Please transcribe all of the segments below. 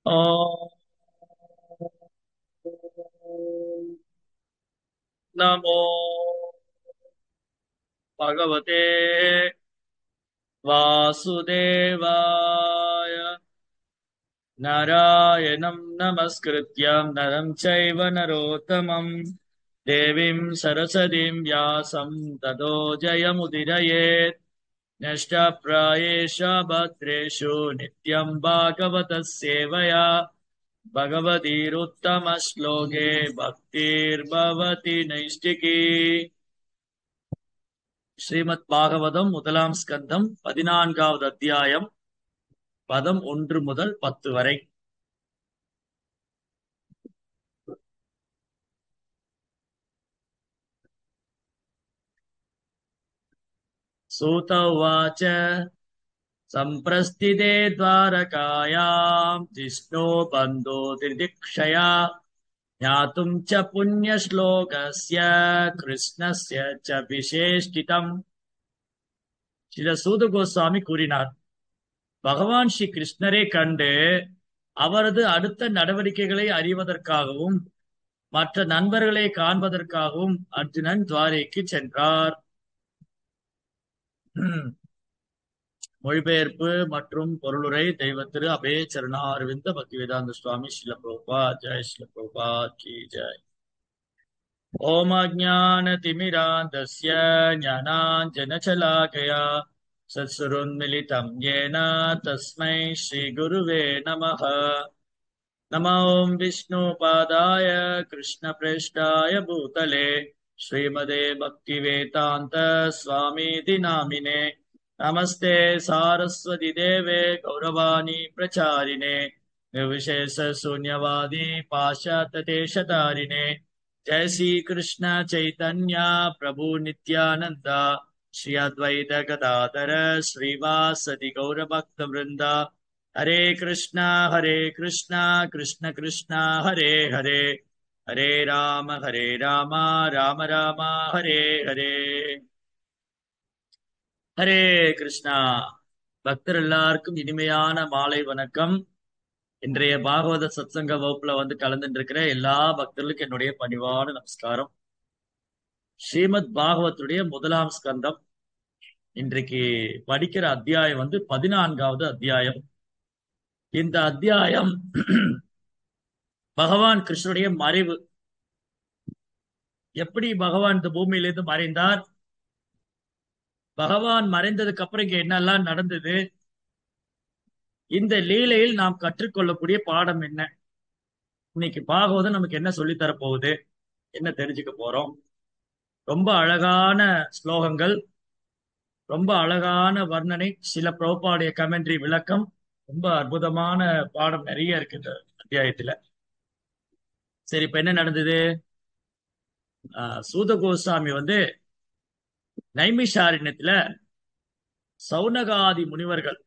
ॐ नमो भगवते वासुदेवाय। नारायणं नमस्कृत्यं नरं चैव नरोत्तमं देवीं सरस्वतीं व्यासं ततो जयमुदीरयेत्। नष्टप्रायेषु भद्रेषु नित्यं भागवतः सेवया भगवतीरुत्तमश्लोके भक्तिर्भवति नैष्टिकी। ஸ்ரீமத் பாகவதம் முதலாம் ஸ்கந்தம் 14வது அத்தியாயம் பதம் 1 முதல் 10 வரை. சூத உவாச்ச சம்பிரஸ்திதே द्वारकायां जिष्णो बन्धो दिदिक्षया ज्ञातुं च पुण्यश्लोकस्य கிருஷ்ணஸ்ய च விசேஷ்டிதம். ஸ்ரீல சூத கோஸ்வாமி கூறினார், பகவான் ஸ்ரீ கிருஷ்ணரை கண்டு அவரது அடுத்த நடவடிக்கைகளை அறிவதற்காகவும் மற்ற நண்பர்களை காண்பதற்காகவும் அர்ஜுனன் துவாரைக்கு சென்றார். மொழிபெயர்ப்பு மற்றும் பொருளுரை தெய்வ திரு அபே சரணாரவிந்த பக்தி வேதாந்த சுவாமி ஸ்ரீல பிரபுபாத். ஜெய் ஸ்ரீல பிரபுபாத் கி ஜெய். ஓம் அஜ்ஞான திமிராந்தஸ்ய ஞானாஞ்சனசலாகயா சத்சுருன்மிலிதம் யேன தஸ்மை ஸ்ரீ குருவே நமः. நமோ விஷ்ணுபாதாய கிருஷ்ணப்ரேஷ்டாய பூதலே ஸ்ரீமதே பக்திவேதாந்த ஸ்வாமிதி நாமினே. நமஸ்தே சாரஸ்வதி தேவே கௌரவாணி பிரச்சாரிணே நிர்விசேஷ சூன்யவாதி பாஷாத்ய தேசதாரிணே. ஜெய ஸ்ரீ கிருஷ்ண சைதன்ய பிரபு நித்யானந்தா ஸ்ரீ அத்வைத கதாதர ஸ்ரீவாசதி கௌரபக்த விருந்தா. ஹரே கிருஷ்ணா கிருஷ்ண கிருஷ்ணா ஹரே ஹரே ஹரே ராம ராம ராம ஹரே ஹரே. ஹரே கிருஷ்ணா. பக்தர் எல்லாருக்கும் இனிமையான மாலை வணக்கம். இன்றைய பாகவத சத்சங்க வகுப்புல கலந்துட்டு இருக்கிற எல்லா பக்தர்களுக்கும் என்னுடைய பணிவான நமஸ்காரம். ஸ்ரீமத் பாகவத்துடைய முதலாம் ஸ்கந்தம் இன்றைக்கு படிக்கிற அத்தியாயம் 14வது அத்தியாயம். இந்த அத்தியாயம் பகவான் கிருஷ்ணனுடைய மறைவு, எப்படி பகவான் இந்த பூமியிலிருந்து மறைந்தார், பகவான் மறைந்ததுக்கு அப்புறம் இங்க என்னெல்லாம் நடந்தது, இந்த லீலையில் நாம் கற்றுக்கொள்ளக்கூடிய பாடம் என்ன, இன்னைக்கு பாகவதம் நமக்கு என்ன சொல்லி தரப்போகுது, என்ன தெரிஞ்சுக்க போறோம். ரொம்ப அழகான ஸ்லோகங்கள், ரொம்ப அழகான வர்ணனை, சில பிரபுபாவுடைய கமெண்ட்ரி விளக்கம், ரொம்ப அற்புதமான பாடம் நிறைய இருக்கு இந்த அத்தியாயத்துல. சரி, இப்ப என்ன நடந்தது? சூத கோஸ்வாமி நைமிஷாரண்யத்துல சௌனகாதி முனிவர்கள்,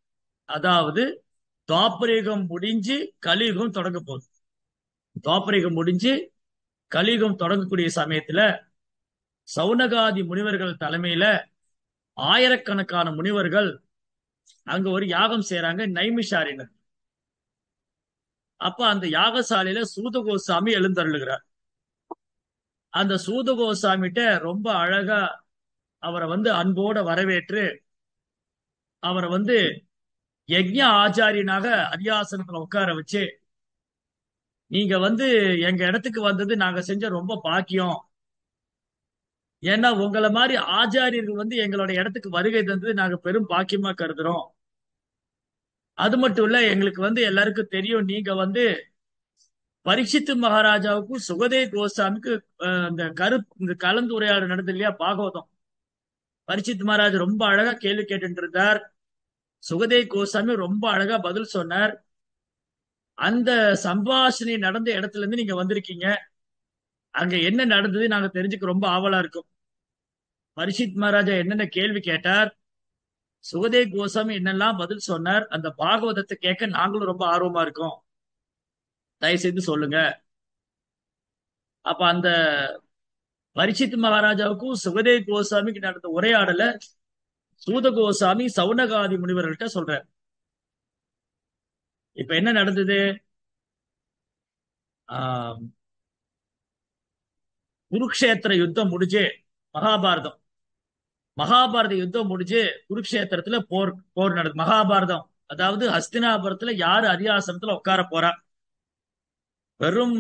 அதாவது துவாபரயுகம் முடிஞ்சு கலியுகம் தொடங்க போகுது. துவாபரயுகம் முடிஞ்சு கலியுகம் தொடங்கக்கூடிய சமயத்துல சௌனகாதி முனிவர்கள் தலைமையில ஆயிரக்கணக்கான முனிவர்கள் அங்க ஒரு யாகம் செய்யறாங்க நைமிஷாரண்யர். அப்ப அந்த யாகசாலையில சூத கோஸ்வாமி எழுந்தருளுகிறார். அந்த சூத கோஸ்வாமிகிட்ட ரொம்ப அழகா அவரை அன்போட வரவேற்று அவரை யஜ்ஞ ஆச்சாரியனாக அரியாசனத்துல உட்கார வச்சு, நீங்க எங்க இடத்துக்கு வந்தது நாங்க செஞ்ச ரொம்ப பாக்கியம். ஏன்னா உங்களை மாதிரி ஆச்சாரியர்கள் எங்களோட இடத்துக்கு வருகை தந்தது நாங்க பெரும் பாக்கியமா கருதுறோம். அது மட்டும் இல்ல, எங்களுக்கு எல்லாருக்கும் தெரியும், நீங்க பரீட்சித்து மகாராஜாவுக்கும் சுகதேவ கோஸ்வாமிக்கு இந்த கலந்துரையாடல் நடந்தது இல்லையா பாகவதம். பரீட்சித் மகாராஜ் ரொம்ப அழகா கேள்வி கேட்டு இருந்தார். சுகதேவ கோஸ்வாமி ரொம்ப அழகா பதில் சொன்னார். அந்த சம்பாஷணை நடந்த இடத்துல இருந்து நீங்க வந்திருக்கீங்க, அங்க என்ன நடந்தது நாங்க தெரிஞ்சுக்க ரொம்ப ஆவலா இருக்கும். பரீட்சித் மகாராஜா என்னென்ன கேள்வி கேட்டார், சுகதேவ கோஸ்வாமி என்னெல்லாம் பதில் சொன்னார், அந்த பாகவதத்தை கேட்க நாங்களும் ரொம்ப ஆர்வமா இருக்கோம், தயவு செய்து சொல்லுங்க. அப்ப அந்த பரீட்சித் மகாராஜாவுக்கும் சுகதேவ கோஸ்வாமிக்கு நடந்த உரையாடல சூத கோஸ்வாமி சௌனகாதி முனிவர்கள்ட்ட சொல்றார். இப்ப என்ன நடந்தது? ஆஹ் குருக்ஷேத்திர யுத்தம் முடிஞ்சு மகாபாரதம் மகாபாரத யுத்தம் முடிஞ்சு குருக்ஷேத்திரத்துல போர் போர் நடக்குது. மகாபாரதம் அதாவது ஹஸ்தினாபுரத்துல யாரு அரியாசனத்துல உட்கார போறா, பெரும்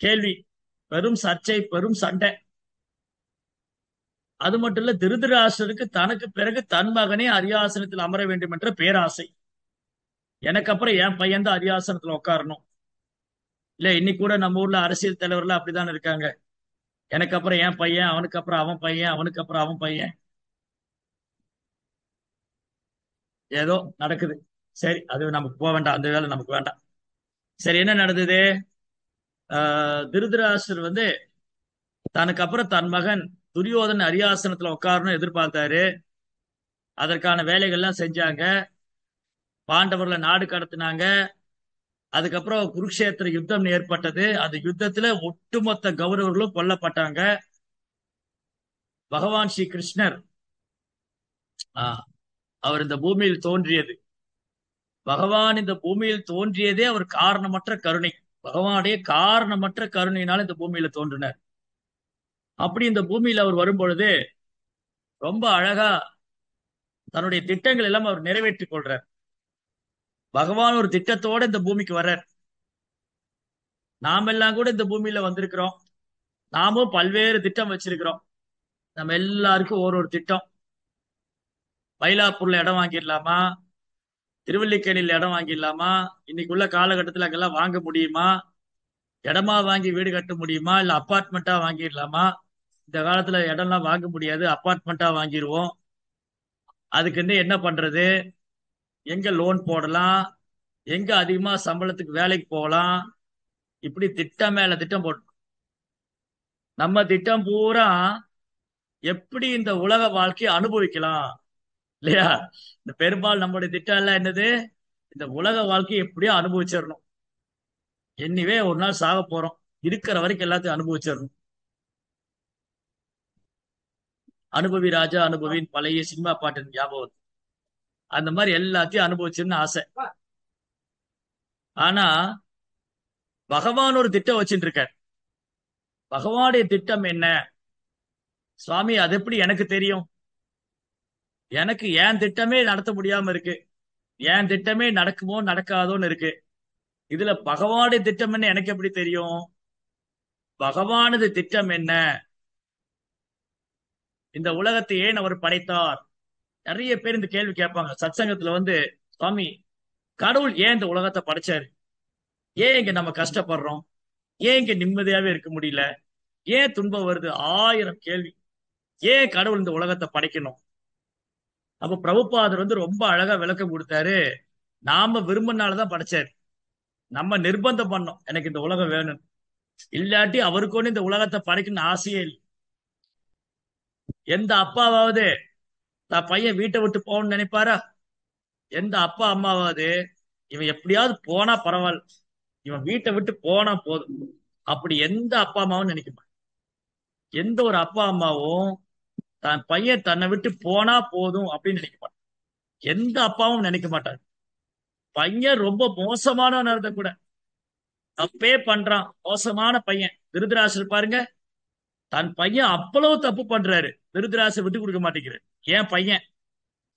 கேள்வி, பெரும் சர்ச்சை, பெரும் சண்டை. அது மட்டும் இல்ல, திருதராஷ்டிரருக்கு தனக்கு பிறகு தன் மகனே அரியாசனத்தில் அமர வேண்டும் என்ற பேராசை. எனக்கு அப்புறம் என் பையன் தான் அரியாசனத்துல உட்காரணும். இல்ல இன்னைக்கு கூட நம்ம ஊர்ல அரசியல் தலைவர்லாம் அப்படிதான் இருக்காங்க. எனக்கு அப்புறம் என் பையன், அவனுக்கு அப்புறம் அவன் பையன், அவனுக்கு அப்புறம் அவன் பையன். ஏதோ நடக்குது. சரி, அது நமக்கு போக வேண்டாம், அந்த வேலை நமக்கு வேண்டாம். சரி, என்ன நடந்தது? திருதராஷ்டிரர் வந்து தனக்கு அப்புறம் தன் மகன் துரியோதன அரியாசனத்துல உட்காரணும் எதிர்பார்த்தாரு. அதற்கான வேலைகள்லாம் செஞ்சாங்க. பாண்டவர்களை நாடு கடத்தினாங்க. அதுக்கப்புறம் குருக்ஷேத்திர யுத்தம் ஏற்பட்டது. அந்த யுத்தத்துல ஒட்டுமொத்த கௌரவர்களும் கொல்லப்பட்டாங்க. பகவான் ஸ்ரீ கிருஷ்ணர் ஆஹ், அவர் இந்த பூமியில் தோன்றியது, பகவான் இந்த பூமியில் தோன்றியதே அவர் காரணமற்ற கருணை. பகவானுடைய காரணமற்ற கருணையினால இந்த பூமியில தோன்றினார். அப்படி இந்த பூமியில அவர் வரும்பொழுது ரொம்ப அழகா தன்னுடைய திட்டங்கள் எல்லாம் அவர் நிறைவேற்றிக் கொள்றார். பகவான் ஒரு திட்டத்தோட இந்த பூமிக்கு வர்றார். நாமெல்லாம் கூட இந்த பூமியில வந்திருக்கிறோம். நாமும் பல்வேறு திட்டம் வச்சிருக்கிறோம். நம்ம எல்லாருக்கும் ஒரு ஒரு திட்டம். மயிலாப்பூர்ல இடம் வாங்கிடலாமா, திருவல்லிக்கேணியில இடம் வாங்கிடலாமா, இன்னைக்குள்ள காலகட்டத்தில் அங்கெல்லாம் வாங்க முடியுமா, இடமா வாங்கி வீடு கட்ட முடியுமா, இல்ல அப்பார்ட்மெண்ட்டா வாங்கிடலாமா? இந்த காலத்துல இடம்லாம் வாங்க முடியாது, அப்பார்ட்மெண்ட்டா வாங்கிடுவோம். அதுக்கு என்ன பண்றது, எங்க லோன் போடலாம், எங்க அதிகமா சம்பளத்துக்கு வேலைக்கு போகலாம், இப்படி திட்டம் மேல திட்டம் போட்டு நம்ம திட்டம் பூரா எப்படி இந்த உலக வாழ்க்கையை அனுபவிக்கலாம், இல்லையா? இந்த பெரும்பாலும் நம்மளுடைய திட்டம் எல்லாம் என்னது? இந்த உலக வாழ்க்கையை எப்படியோ அனுபவிச்சிடணும். என்னிவே ஒரு நாள் சாக போறோம், இருக்கிற வரைக்கும் எல்லாத்தையும் அனுபவிச்சிடணும். அனுபவி ராஜா அனுபவின்னு பழைய சினிமா பாட்டு ஞாபகம் வருது. அந்த மாதிரி எல்லாத்தையும் அனுபவிச்சிருன்னு ஆசை. ஆனா பகவான் ஒரு திட்டம் வச்சுட்டு இருக்கார். பகவானுடைய திட்டம் என்ன சுவாமி? அது எப்படி எனக்கு தெரியும்? எனக்கு என் திட்டமே நடத்த முடியாம இருக்கு, என் திட்டமே நடக்குமோ நடக்காதோன்னு இருக்கு. இதுல பகவானுடைய திட்டம் என்ன எனக்கு எப்படி தெரியும்? பகவானது திட்டம் என்ன? இந்த உலகத்தை ஏன் அவர் படைத்தார்? நிறைய பேர் இந்த கேள்வி கேட்பாங்க சத்சங்கத்துல வந்து. சுவாமி, கடவுள் ஏன் இந்த உலகத்தை படைச்சாரு? ஏன் இங்க நம்ம கஷ்டப்படுறோம்? ஏன் இங்க நிம்மதியாவே இருக்க முடியல? ஏன் துன்பம் வருது? 1000 கேள்வி. ஏன் கடவுள் இந்த உலகத்தை படைக்கணும்? அப்ப பிரபுபாதர் வந்து ரொம்ப அழகா விளக்கம் கொடுத்தாரு. நாம விரும்பினாலதான் படைச்சாரு. நம்ம நிர்பந்தம் பண்ணோம் எனக்கு இந்த உலகம் வேணும். இல்லாட்டி அவருக்கு ஒண்ணு இந்த உலகத்தை படைக்கணும்னு ஆசையே இல்லை. எந்த அப்பாவாவது தான் பையன் வீட்டை விட்டு போகணும்னு நினைப்பாரா? எந்த அப்பா அம்மாவாவது இவன் எப்படியாவது போனா பரவாயில்ல, இவன் வீட்டை விட்டு போனா போதும், அப்படி எந்த அப்பா அம்மாவும் நினைக்க மாட்டான். எந்த ஒரு அப்பா அம்மாவும் தன் பையன் தன்னை விட்டு போனா போதும் அப்படின்னு நினைக்க மாட்டான். எந்த அப்பாவும் நினைக்க மாட்டாங்க. பையன் ரொம்ப மோசமானவனா இருந்தா கூட, தப்பே பண்றான், மோசமான பையன், திருதராசர் பாருங்க, தன் பையன் அவ்வளவு தப்பு பண்றாரு, திருதராசர் விட்டு கொடுக்க மாட்டேங்கிறாரு. ஏன் பையன்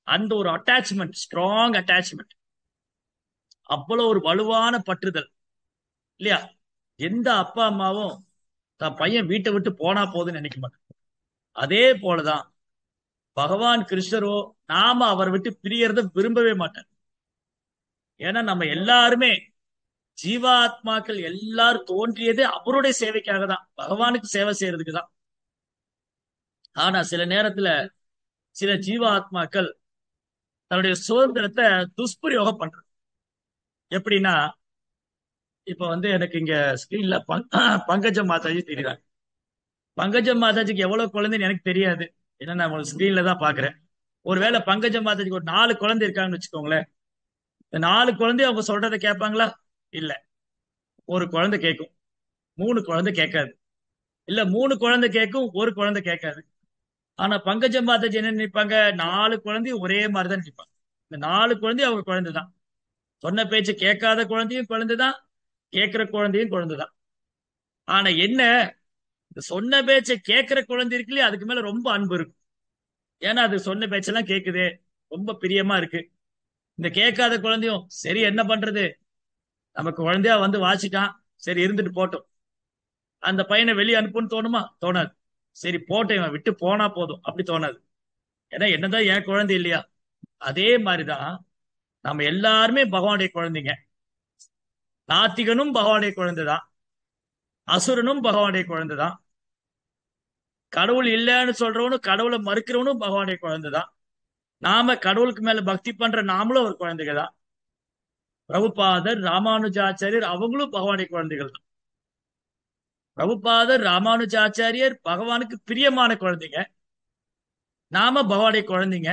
அந்த ஒரு அட்டாச்மெண்ட், ஸ்ட்ராங் அட்டாச்மெண்ட், அவ்வளவு ஒரு வலுவான பற்றுதல், இல்லையா? எந்த அப்பா அம்மாவும் தன் பையன் வீட்டை விட்டு போனா போதுன்னு நினைக்க மாட்டாங்க. அதே போலதான் பகவான் கிருஷ்ணரோ நாம அவர் விட்டு பிரியறத விரும்பவே மாட்டார். ஏன்னா நம்ம எல்லாருமே ஜீவாத்மாக்கள் எல்லாரும் தோன்றியதே அவருடைய சேவைக்காக தான், பகவானுக்கு சேவை செய்யறதுக்கு தான். ஆனா சில நேரத்துல சில ஜீவாத்மாக்கள் தன்னுடைய சுதந்திரத்தை துஷ்பிரயோகம் பண்றது. எப்படின்னா, இப்ப வந்து எனக்கு இங்க ஸ்கிரீன்ல பங்கஜம் மாதாஜி தெரியுறாங்க. பங்கஜம் மாதாஜிக்கு எவ்வளவு குழந்தைன்னு எனக்கு தெரியாது, ஏன்னா நான் உங்களுக்கு ஸ்கிரீன்ல தான் பாக்குறேன். ஒருவேளை பங்கஜம் மாதாஜிக்கு ஒரு 4 குழந்தை இருக்காங்கன்னு வச்சுக்கோங்களேன். இந்த 4 குழந்தை அவங்க சொல்றதை கேட்பாங்களா? இல்ல. ஒரு குழந்தை கேட்கும், 3 குழந்தை கேட்காது. இல்ல 3 குழந்தை கேட்கும், ஒரு குழந்தை கேட்காது. ஆனா பங்கஜம் மாதாஜி என்ன நினைப்பாங்க? 4 குழந்தையும் ஒரே மாதிரிதான் நினைப்பாங்க. இந்த 4 குழந்தையும் அவங்க குழந்தை தான். சொன்ன பேச்சு கேட்காத குழந்தையும் குழந்தை தான், கேட்கிற குழந்தையும் குழந்தைதான். ஆனா என்ன, இந்த சொன்ன பேச்சை கேட்கிற குழந்தை இருக்குல்லையே, அதுக்கு மேல ரொம்ப அன்பு இருக்கும். ஏன்னா அது சொன்ன பேச்செல்லாம் கேக்குது, ரொம்ப பிரியமா இருக்கு. இந்த கேட்காத குழந்தையும் சரி என்ன பண்றது, நமக்கு குழந்தையா வந்து வாச்சிட்டான், சரி இருந்துட்டு போட்டோம். அந்த பையனை வெளியே அனுப்புன்னு தோணுமா? தோணாது. சரி போட்டோம், இவன் விட்டு போனா போதும், அப்படி தோணாது. ஏன்னா என்னதான் என் குழந்தை இல்லையா? அதே மாதிரிதான் நம்ம எல்லாருமே பகவானுடைய குழந்தைங்க. நாத்திகனும் பகவானுடைய குழந்தைதான், அசுரனும் பகவானுடைய குழந்தைதான், கடவுள் இல்லைன்னு சொல்றவனும் கடவுளை மறுக்கிறவனும் பகவானுடைய குழந்தைதான். நாம கடவுளுக்கு மேல பக்தி பண்ற நாமளும் ஒரு குழந்தைங்க தான். பிரபுபாதர், ராமானுஜாச்சாரியர் அவங்களும் பகவானுடைய குழந்தைகள் தான். பிரபுபாதர், ராமானுஜாச்சாரியர் பகவானுக்கு பிரியமான குழந்தைங்க. நாம பகவானுடைய குழந்தைங்க.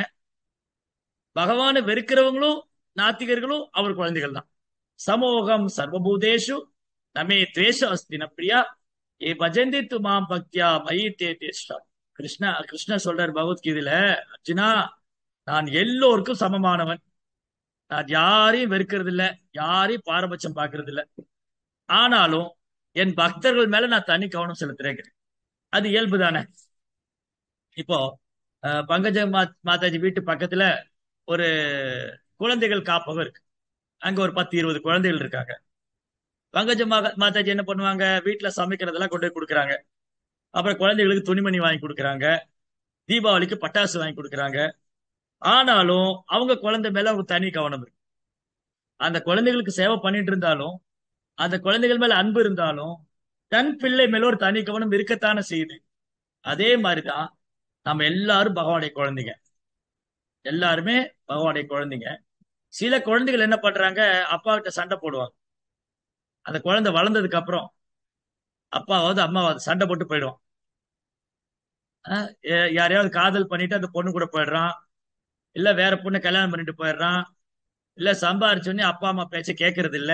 பகவானை வெறுக்கிறவங்களும் நாத்திகர்களும் அவர் குழந்தைகள் தான். சமோகம் சர்வபூதேஷு நமே துவேஷ அஸ்தி ந பிரியா ஏ பஜந்தி து மாம் பக்தியா மயி தே தேஷ்டா. கிருஷ்ணா சொல்றார் பகவத்கீதையில, அர்ஜுனா, நான் எல்லோருக்கும் சமமானவன். நான் யாரையும் வெறுக்கிறது இல்ல, யாரையும் பாரபட்சம் பார்க்கறது இல்ல. ஆனாலும் என் பக்தர்கள் மேல நான் தனி கவனம் செலுத்துறேன். அது இயல்பு தானே. இப்போ பங்கஜ மாதாஜி வீட்டு பக்கத்துல ஒரு குழந்தைகள் காப்பகம் இருக்கு. அங்க ஒரு 10-20 குழந்தைகள் இருக்காங்க. பங்கஜ மாதாஜி என்ன பண்ணுவாங்க, வீட்டுல சமைக்கிறதெல்லாம் கொண்டு போய் கொடுக்குறாங்க. அப்புறம் குழந்தைகளுக்கு துணிமணி வாங்கி கொடுக்குறாங்க, தீபாவளிக்கு பட்டாசு வாங்கி கொடுக்குறாங்க. ஆனாலும் அவங்க குழந்தை மேல அவங்க தனி கவனம் இருக்கு. அந்த குழந்தைகளுக்கு சேவை பண்ணிட்டு இருந்தாலும், அந்த குழந்தைகள் மேல அன்பு இருந்தாலும், தன் பிள்ளை மேல ஒரு தனி கவனம் இருக்கத்தானே செய்யுது. அதே மாதிரிதான் நம்ம எல்லாரும் பகவானுடைய குழந்தைங்க. எல்லாருமே பகவானுடைய குழந்தைங்க. சில குழந்தைகள் என்ன பண்றாங்க, அப்பா கிட்ட சண்டை போடுவாங்க. அந்த குழந்தை வளர்ந்ததுக்கு அப்புறம் அப்பாவாவது அம்மாவாவது சண்டை போட்டு போயிடுவான். யாரையாவது காதல் பண்ணிட்டு அந்த பொண்ணு கூட போயிடுறான், இல்ல வேற பொண்ணு கல்யாணம் பண்ணிட்டு போயிடுறான், இல்ல சம்பாரிச்சோடனே அப்பா அம்மா பேச்ச கேட்கறது இல்ல.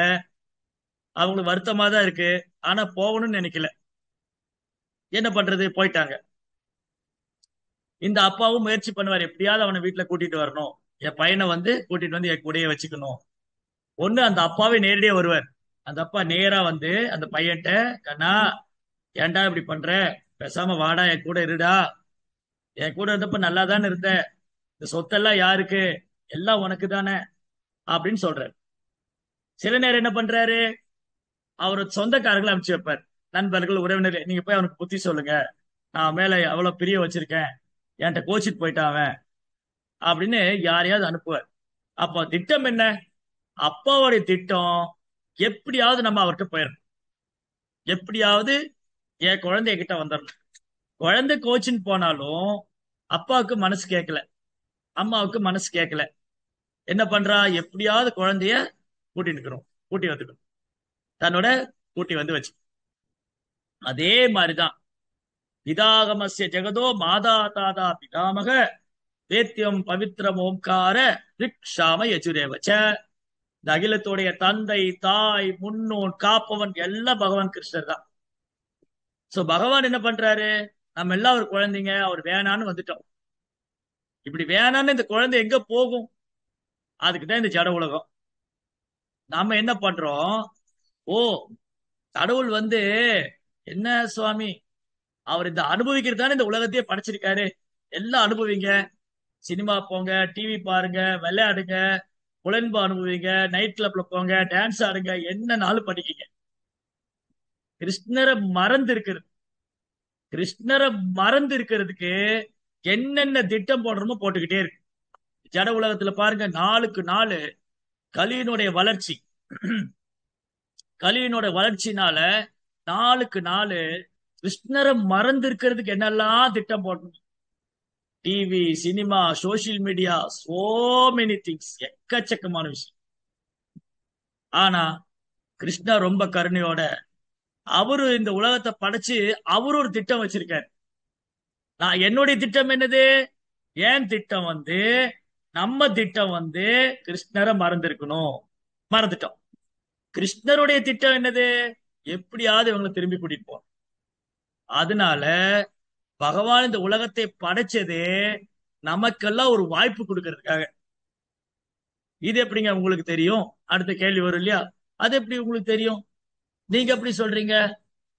அவங்களுக்கு வருத்தமா தான் இருக்கு, ஆனா போகணும்னு நினைக்கல. என்ன பண்றது, போயிட்டாங்க. இந்த அப்பாவும் முயற்சி பண்ணுவார், எப்படியாவது அவனை வீட்டுல கூட்டிட்டு வரணும், என் பையனை வந்து கூட்டிட்டு வந்து என் கூடயே வச்சுக்கணும். ஒண்ணு அந்த அப்பாவே நேரடியா வருவார். அந்த அப்பா நேரா வந்து அந்த பையன்ட்ட, கண்ணா, ஏன்டா இப்படி பண்ற, பேசாம வாடா, என் கூட இருடா, என் கூட இருந்தப்ப நல்லா தானே இருந்த, இந்த சொத்தெல்லாம் யாருக்கு, எல்லாம் உனக்கு தானே அப்படின்னு சொல்றாரு. சில நேரம் என்ன பண்றாரு, அவர் சொந்தக்காரங்களை அனுப்பிச்சு வைப்பார், நண்பர்கள் உறவினர்கள், நீங்க போய் அவனுக்கு புத்தி சொல்லுங்க, நான் மேல அவ்வளவு பிரிய வச்சிருக்கேன், என்கிட்ட கோச்சிட்டு போயிட்டான் அவன் அப்படின்னு யாரையாவது அனுப்புவார். அப்ப திட்டம் என்ன, அப்பாவுடைய திட்டம் எப்படியாவது நம்ம அவர்கிட்ட போயிடணும், எப்படியாவது என் குழந்தைய கிட்ட வந்துடணும். குழந்தை கோச்சின்னு போனாலும் அப்பாவுக்கு மனசு கேட்கல, அம்மாவுக்கு மனசு கேட்கல. என்ன பண்றா, எப்படியாவது குழந்தைய கூட்டிட்டு இருக்கணும், கூட்டி வந்துக்கணும், தன்னோட கூட்டி வந்து வச்சு. அதே மாதிரிதான் பிதாகமஸ்ய ஜெகதோ மாதா தாதா பிதாமக வேத்தியம் பவித்ரம் ஓம்கார ரிக்ஷாம யஜுரேவச்ச. இந்த அகிலத்துடைய தந்தை தாய் முன்னோன் காப்பவன் எல்லாம் பகவான் கிருஷ்ணர் தான். சோ பகவான் என்ன பண்றாரு, நம்ம எல்லாம் ஒரு குழந்தைங்க, அவர் வேணான்னு வந்துட்டோம். இப்படி வேணான்னு இந்த குழந்தை எங்க போகும், அதுக்குதான் இந்த ஜட உலகம். நாம என்ன பண்றோம், ஓ கடவுள் வந்து என்ன சுவாமி, அவர் இந்த அனுபவிக்கிறது தானே இந்த உலகத்தையே படைச்சிருக்காரு, எல்லாம் அனுபவிங்க, சினிமா போங்க, டிவி பாருங்க, விளையாடுங்க, புலன்பு அனுபவிங்க, நைட் கிளப்ல போங்க, டான்ஸ் ஆடுங்க, என்ன நாளும் பண்ணிக்கங்க. கிருஷ்ணரை மறந்து இருக்கிறது, கிருஷ்ணரை மறந்து இருக்கிறதுக்கு என்னென்ன திட்டம் போடுறோமோ போட்டுக்கிட்டே இருக்கு. ஜட உலகத்துல பாருங்க, நாளுக்கு நாள் கலியினுடைய வளர்ச்சி, கலியினுடைய வளர்ச்சினால நாளுக்கு நாள் கிருஷ்ணரை மறந்து இருக்கிறதுக்கு என்னெல்லாம் திட்டம் போடணும். TV, cinema, social media, so many things, எக்கச்சக்கமான விஷயம். ஆனா கிருஷ்ணா ரொம்ப கருணையோட அவரு இந்த உலகத்தை படைச்சு அவரு ஒரு திட்டம் வச்சிருக்காரு. நான் என்னுடைய திட்டம் என்னது, ஏன் திட்டம் வந்து, நம்ம திட்டம் வந்து கிருஷ்ணரை மறந்திருக்கணும், மறந்துட்டோம். கிருஷ்ணருடைய திட்டம் என்னது, எப்படியாவது இவங்களை திரும்பி கூட்டிட்டு போகணும். அதனால பகவான் இந்த உலகத்தை படைச்சதே நமக்கெல்லாம் ஒரு வாய்ப்பு கொடுக்கறதுக்காக. இது எப்படிங்க உங்களுக்கு தெரியும், அடுத்த கேள்வி வரும் இல்லையா, அது எப்படி உங்களுக்கு தெரியும்? நீங்க எப்படி சொல்றீங்க?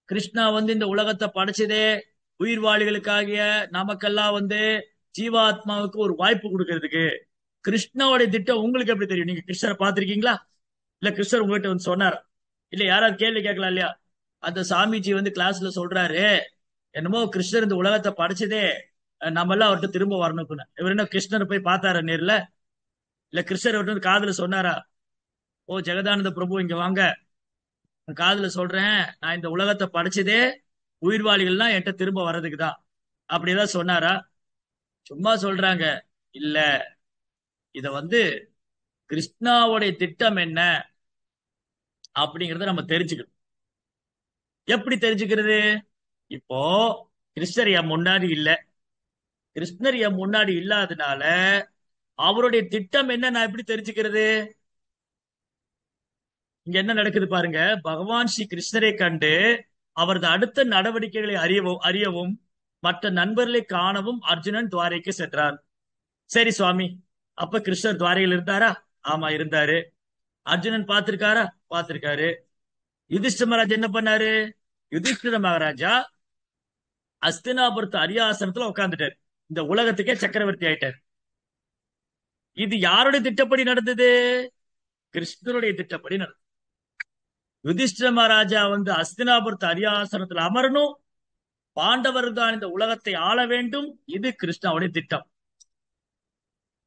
கிருஷ்ணா வந்து இந்த உலகத்தை படைச்சதே உயிர்வாளிகளுக்காகிய நமக்கெல்லாம் வந்து ஜீவாத்மாவுக்கு ஒரு வாய்ப்பு கொடுக்கறதுக்கு. கிருஷ்ணாவுடைய திட்டம் உங்களுக்கு எப்படி தெரியும்? நீங்க கிருஷ்ணரை பார்த்திருக்கீங்களா? இல்ல கிருஷ்ணர் உங்ககிட்ட வந்து சொன்னார்? இல்ல யாராவது கேள்வி கேட்கலாம் இல்லையா? அந்த சாமிஜி வந்து கிளாஸ்ல சொல்றாரு, என்னமோ கிருஷ்ணர் இந்த உலகத்தை படைச்சதே நம்ம எல்லாம் அவர்கிட்ட திரும்ப வரணும்னு. இவர் என்ன கிருஷ்ணரை போய் பார்த்தாரா நேர்ல? இல்ல கிருஷ்ணர் அவர்கிட்ட வந்து காதுல சொன்னாரா, ஓ ஜெகதானந்த பிரபு இங்க வாங்க, உன் காதுல சொல்றேன், நான் இந்த உலகத்தை படைச்சதே உயிர்வாளிகள்லாம் என்கிட்ட திரும்ப வர்றதுக்கு தான், அப்படிதான் சொன்னாரா? சும்மா சொல்றாங்க. இல்ல, இத வந்து கிருஷ்ணாவுடைய திட்டம் என்ன அப்படிங்கறத நம்ம தெரிஞ்சுக்கணும். எப்படி தெரிஞ்சுக்கிறது? இப்போ கிருஷ்ணர் என் முன்னாடி இல்ல. கிருஷ்ணர் என் முன்னாடி இல்லாதனால அவருடைய திட்டம் என்ன நான் எப்படி தெரிஞ்சுக்கிறது? இங்க என்ன நடக்குது பாருங்க. பகவான் ஸ்ரீ கிருஷ்ணரை கண்டு அவரது அடுத்த நடவடிக்கைகளை அறியவும் மற்ற நண்பர்களை காணவும் அர்ஜுனன் துவாரைக்கு சென்றார். சரி சுவாமி, அப்ப கிருஷ்ணர் துவாரையில் இருந்தாரா? ஆமா இருந்தாரு. அர்ஜுனன் பார்த்திருக்காரா? பார்த்திருக்காரு. யுதிஷ்டிர மகாராஜா என்ன பண்ணாரு? யுதிஷ்டிர மகாராஜா அஸ்தினாபுரத்து அரியாசனத்துல உட்கார்ந்துட்டார். இந்த உலகத்துக்கே சக்கரவர்த்தி ஆயிட்டார். இது யாருடைய திட்டப்படி நடந்தது? கிருஷ்ணருடைய திட்டப்படி நடந்தது. யுதிஷ்டிர மகாராஜா வந்து அஸ்தினாபுரத்து அரியாசனத்துல அமரணும், பாண்டவர் தான் இந்த உலகத்தை ஆள வேண்டும். இது கிருஷ்ணாவுடைய திட்டம்.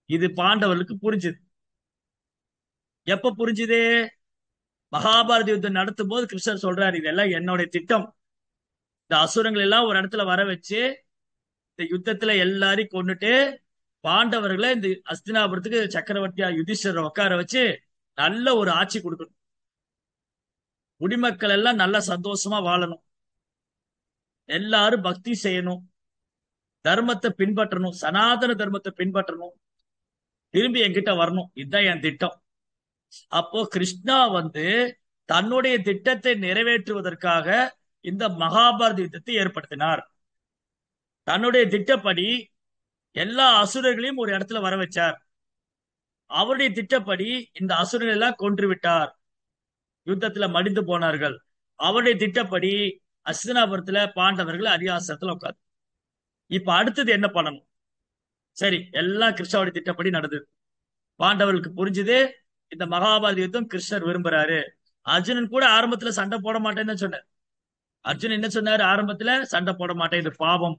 இது பாண்டவர்களுக்கு புரிஞ்சுது. எப்ப புரிஞ்சுது? மகாபாரத யுத்தம் நடத்தும் போது கிருஷ்ணர் சொல்றாரு, இதெல்லாம் என்னுடைய திட்டம். இந்த அசுரங்கள் எல்லாம் ஒரு இடத்துல வர வச்சு இந்த யுத்தத்துல எல்லாரையும் கொண்டுட்டு பாண்டவர்களை இந்த அஸ்தினாபுரத்துக்கு சக்கரவர்த்தியா யுதிஷ்டரை உட்கார வச்சு நல்ல ஒரு ஆட்சி கொடுக்கணும். குடிமக்கள் எல்லாம் நல்லா சந்தோஷமா வாழணும். எல்லாரும் பக்தி செய்யணும், தர்மத்தை பின்பற்றணும், சனாதன தர்மத்தை பின்பற்றணும், திரும்பி என்கிட்ட வரணும். இதுதான் என் திட்டம். அப்போ கிருஷ்ணா வந்து தன்னுடைய திட்டத்தை நிறைவேற்றுவதற்காக இந்த மகாபாரத யுத்தத்தை ஏற்படுத்தினார். தன்னுடைய திட்டப்படி எல்லா அசுரர்களையும் ஒரு இடத்துல வர வச்சார். அவருடைய திட்டப்படி இந்த அசுரர்கள் எல்லாம் கொன்று விட்டார். யுத்தத்துல மடிந்து போனார்கள். அவருடைய திட்டப்படி அஸ்தினாபுரத்துல பாண்டவர்கள் அரியாசனத்துல உட்காந்து. இப்ப அடுத்தது என்ன பண்ணணும்? சரி, எல்லாம் கிருஷ்ணாவுடைய திட்டப்படி நடந்தது. பாண்டவர்களுக்கு புரிஞ்சுது, இந்த மகாபாரத யுத்தம் கிருஷ்ணர் விரும்புறாரு. அர்ஜுனன் கூட ஆரம்பத்துல சண்டை போட மாட்டேன்னு தான் சொன்னார். அர்ஜுனன் என்ன சொன்னாரு ஆரம்பத்துல? சண்டை போட மாட்டேன், இது பாவம்.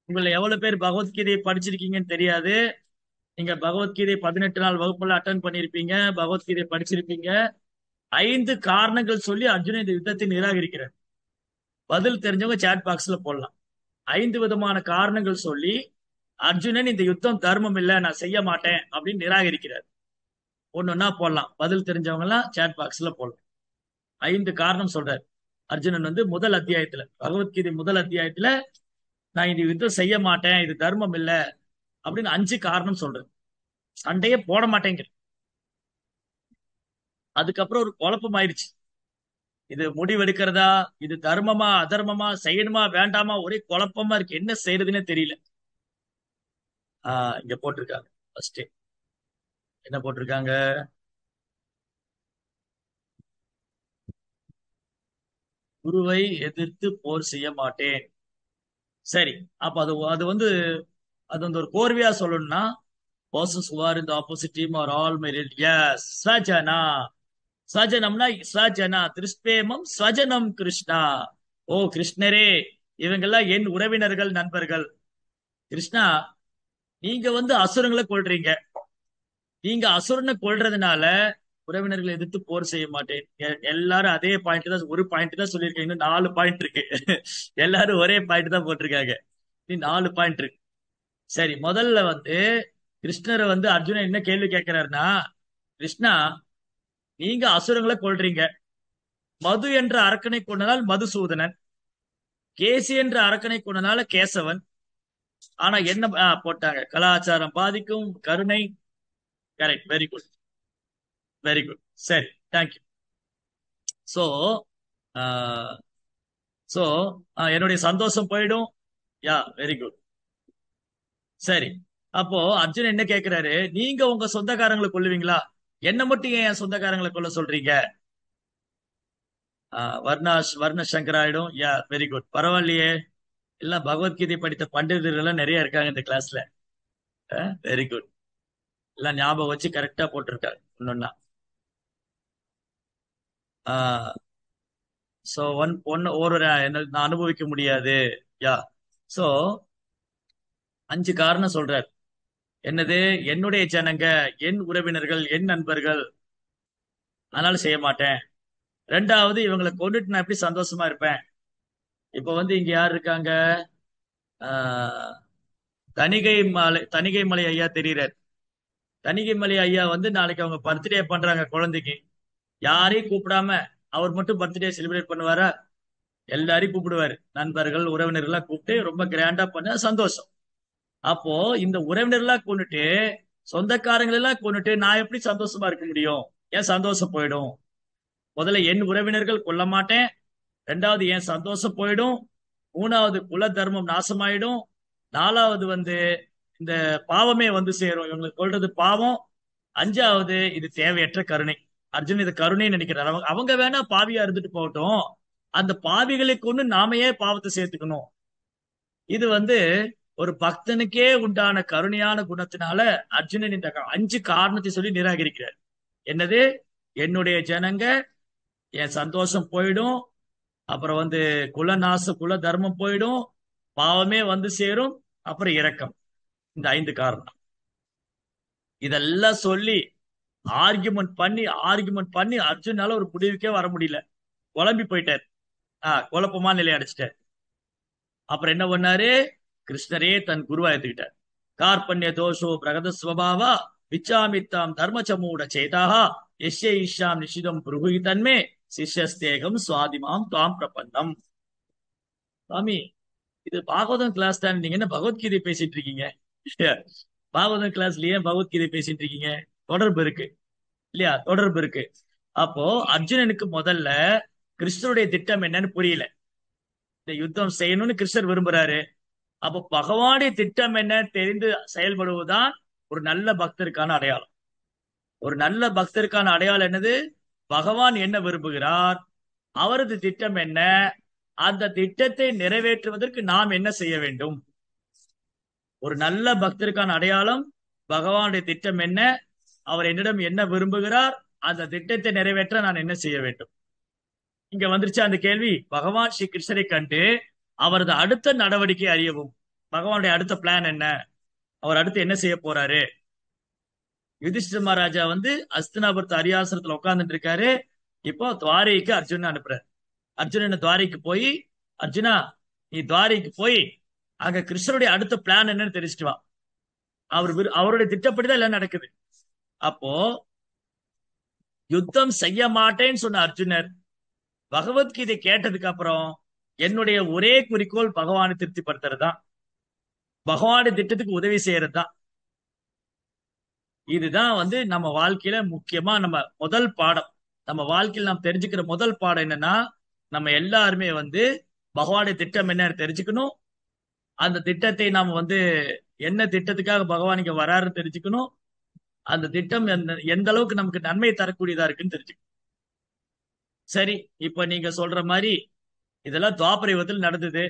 உங்களை எவ்வளவு பேர் பகவத்கீதையை படிச்சிருக்கீங்கன்னு தெரியாது. நீங்க பகவத்கீதை 18 நாள் வகுப்புல அட்டன் பண்ணிருப்பீங்க, பகவத்கீதை படிச்சிருப்பீங்க. 5 காரணங்கள் சொல்லி அர்ஜுனன் இந்த யுத்தத்தை நிராகரிக்கிறார். பதில் தெரிஞ்சவங்க சாட் பாக்ஸ்ல போடலாம். 5 விதமான காரணங்கள் சொல்லி அர்ஜுனன் இந்த யுத்தம் தர்மம் இல்ல, நான் செய்ய மாட்டேன் அப்படின்னு நிராகரிக்கிறார். ஒன்னொன்னா போடலாம், பதில் தெரிஞ்சவங்க எல்லாம் சாட் பாக்ஸ்ல போடலாம். 5 காரணம் சொல்றாரு அர்ஜுனன் வந்து முதல் அத்தியாயத்துல, பகவத்கீதை முதல் அத்தியாயத்துல, நான் இந்த யுத்தம் செய்ய மாட்டேன், இது தர்மம் இல்ல அப்படின்னு 5 காரணம் சொல்றேன். சண்டையே போட மாட்டேங்கிற. அதுக்கப்புறம் ஒரு குழப்பம் ஆயிடுச்சு. இது முடிவெடுக்கிறதா, இது தர்மமா அதர்மமா, செய்யணுமா வேண்டாமா, ஒரே குழப்பமா இருக்கு, என்ன செய்யறதுன்னே தெரியல. இங்க போட்டிருக்காங்க ஃபர்ஸ்ட். என்ன போட்டிருக்காங்க? குருவை எதிர்த்து போர் செய்ய மாட்டேன். சரி, அப்ப அது அது வந்து அது வந்து ஒரு கோர்வையா சொல்லணும்னா, persons who are in the opposite team are all my relatives. Yes, ஸ்வஜனா. ஸ்வஜனம்னா ஸ்வஜனா திருஷ்பேமம் ஸ்வஜனம் கிருஷ்ணா. ஓ கிருஷ்ணரே, இவங்கெல்லாம் என் உறவினர்கள், நண்பர்கள். கிருஷ்ணா, நீங்க வந்து அசுரங்களை கொல்றீங்க. நீங்க அசுரனை கொல்றதுனால உறவினர்களை எதிர்த்து போர் செய்ய மாட்டேன். எல்லாரும் அதே பாயிண்ட் தான், ஒரு பாயிண்ட் தான் சொல்லியிருக்காங்க. இன்னும் 4 பாயிண்ட் இருக்கு. எல்லாரும் ஒரே பாயிண்ட் தான் போட்டிருக்காங்க. நீ 4 பாயிண்ட் இருக்கு. சரி, முதல்ல வந்து கிருஷ்ணரை வந்து அர்ஜுனன் என்ன கேள்வி கேட்கிறாருன்னா, கிருஷ்ணா, நீங்க அசுரங்களை கொல்றீங்க. மது என்ற அரக்கனை கொண்டனால் மதுசூதனன், கேசி என்ற அரக்கனை கொண்டனால கேசவன். ஆனா என்ன போட்டாங்க? கலாச்சாரம் பாதிக்கும் கருணை. Correct, very good, very good. சரி, தேங்க்யூ. சோ சோ என்னுடைய சந்தோஷம் போயிடும். யா, வெரி குட். சரி, அப்போ அர்ஜுன் என்ன கேக்குறாரு, நீங்க உங்க சொந்தக்காரங்களை கொல்லுவீங்களா? என்ன மட்டும் ஏன் என் சொந்தக்காரங்களை கொல்ல சொல்றீங்க? வர்ண சங்கராயிடும். யா, வெரி குட், பரவாயில்லையே. எல்லாம் பகவத்கீதை படித்த பண்டிதர்கள் எல்லாம் நிறைய இருக்காங்க இந்த கிளாஸ்ல. Very good. எல்லாம் ஞாபகம் வச்சு கரெக்டா போட்டிருக்காங்க இன்னொன்னா. சோ ஒன் ஒன்னு ஒரு என்ன நான் அனுபவிக்க முடியாது. யா. சோ 5 காரணம் சொல்றார். என்னது? என்னுடைய ஜனங்க, என் உறவினர்கள், என் நண்பர்கள், அதனால செய்ய மாட்டேன். ரெண்டாவது, இவங்களை கொண்டுட்டு நான் எப்படி சந்தோஷமா இருப்பேன்? இப்ப வந்து இங்க யார் இருக்காங்க? ஆஹ் தணிகை மலை ஐயா தெரியுறார். தணிகை மலை ஐயா வந்து நாளைக்கு அவங்க பர்த்டே பண்றாங்க குழந்தைக்கு. யாரையும் கூப்பிடாம அவர் மட்டும் பர்த்டே செலிப்ரேட் பண்ணுவாரா? எல்லாரையும் கூப்பிடுவாரு. நண்பர்கள், உறவினர்கள் எல்லாம் கூப்பிட்டு ரொம்ப கிராண்டா பண்ண சந்தோஷம். அப்போ இந்த உறவினர்களா கொண்டுட்டு, சொந்தக்காரங்கள் எல்லாம் கொண்டுட்டு நான் எப்படி சந்தோஷமா இருக்க முடியும்? என் சந்தோஷம் போயிடும். முதல்ல என் உறவினர்கள் கொல்ல மாட்டேன். ரெண்டாவது என் சந்தோஷம் போயிடும். மூணாவது குல தர்மம் நாசமாயிடும். நாலாவது வந்து இந்த பாவமே வந்து சேரும், இவங்களுக்கு கொள்றது பாவம். அஞ்சாவது இது தேவையற்ற கருணை. அர்ஜுன் இது கருணை நினைக்கிறார். அவங்க அவங்க வேணா பாவியா இருந்துட்டு போகட்டும், அந்த பாவிகளை கொண்டு நாம ஏன் பாவத்தை சேர்த்துக்கணும்? இது வந்து ஒரு பக்தனுக்கே உண்டான கருணையான குணத்தினால அர்ஜுனன் இந்த 5 காரணத்தை சொல்லி நிராகரிக்கிறார். என்னது? என்னுடைய ஜனங்க, என் சந்தோஷம் போயிடும், அப்புறம் வந்து குல தர்மம் போயிடும், பாவமே வந்து சேரும், அப்புறம் இரக்கம். இந்த 5 காரணம். இதெல்லாம் சொல்லி ஆர்கியூமெண்ட் பண்ணி அர்ஜுனால ஒரு முடிவுக்கே வர முடியல. குழம்பி போயிட்டார். குழப்பமா நிலை அடைச்சிட்டார். அப்புறம் என்ன பண்ணாரு? கிருஷ்ணரே தன் குருவா எடுத்துக்கிட்டார். கார்பண்ய தோஷோ பிரகத ஸ்வபாவா விச்சாமித்தாம் தர்மச்சமூட சேதாக எஸ்ய ஈஷாம் நிஷிதம் புருகுகி தன்மே சிஷ்யஸ்தேகம் சுவாதிமாம் தாம் பிரபந்தம். சாமி, இது பாகவதம் கிளாஸ் தான். நீங்க என்ன பகவத்கீதை பேசிட்டு இருக்கீங்க? பாகவதம் கிளாஸ்லயே பகவத்கீதை பேசிட்டு இருக்கீங்க? தொடர்பு இருக்கு இல்லையா? தொடர்பு இருக்கு. அப்போ அர்ஜுனனுக்கு முதல்ல கிருஷ்ணருடைய திட்டம் என்னன்னு புரியல. இந்த யுத்தம் செய்யணும்னு கிருஷ்ணர் விரும்புறாரு. அப்போ பகவானுடைய திட்டம் என்ன தெரிந்து செயல்படுவதுதான் ஒரு நல்ல பக்தருக்கான அடையாளம். ஒரு நல்ல பக்தருக்கான அடையாளம் என்னது? பகவான் என்ன விரும்புகிறார், அவரது திட்டம் என்ன, அந்த திட்டத்தை நிறைவேற்றுவதற்கு நாம் என்ன செய்ய வேண்டும். ஒரு நல்ல பக்தருக்கான அடையாளம் பகவானுடைய திட்டம் என்ன, அவர் என்னிடம் என்ன விரும்புகிறார், அந்த திட்டத்தை நிறைவேற்ற நான் என்ன செய்ய வேண்டும். இங்க வந்துருச்சு அந்த கேள்வி. பகவான் ஸ்ரீ கிருஷ்ணரை கண்டு அவரது அடுத்த நடவடிக்கை அறியவும். பகவானுடைய அடுத்த பிளான் என்ன, அவர் அடுத்து என்ன செய்ய போறாரு. யுதிஷ்டிர மகாராஜா வந்து அஸ்தினாபுரத்து அரியாசனத்துல உட்கார்ந்துட்டு இருக்காரு. இப்போ துவாரைக்கு அர்ஜுனன் அனுப்புறாரு. அர்ஜுனன் துவாரைக்கு போய், அர்ஜுனா நீ துவாரைக்கு போய் அங்க கிருஷ்ணருடைய அடுத்த பிளான் என்னன்னு தெரிஞ்சுட்டு வா. அவருடைய திட்டப்படிதான் எல்லாம் நடக்குது. அப்போ யுத்தம் செய்ய மாட்டேன்னு சொன்ன அர்ஜுனர் பகவத்கீதை கேட்டதுக்கு அப்புறம் என்னுடைய ஒரே குறிக்கோள் பகவானை திருப்திப்படுத்துறது தான், பகவானுடைய திட்டத்துக்கு உதவி செய்யறது தான். இதுதான் வந்து நம்ம வாழ்க்கையில முக்கியமா நம்ம முதல் பாடம். நம்ம வாழ்க்கையில் நாம் தெரிஞ்சுக்கிற முதல் பாடம் என்னன்னா, நம்ம எல்லாருமே வந்து பகவானுடைய திட்டம் என்னன்னு தெரிஞ்சுக்கணும். அந்த திட்டத்தை நாம வந்து என்ன திட்டத்துக்காக பகவான் இங்க வராருன்னு தெரிஞ்சுக்கணும். அந்த திட்டம் எந்த அளவுக்கு நமக்கு நன்மை தரக்கூடியதா இருக்குன்னு தெரிஞ்சுக்கணும். சரி, இப்ப நீங்க சொல்ற மாதிரி இதெல்லாம் துவாபர யுகத்தில் நடந்தது.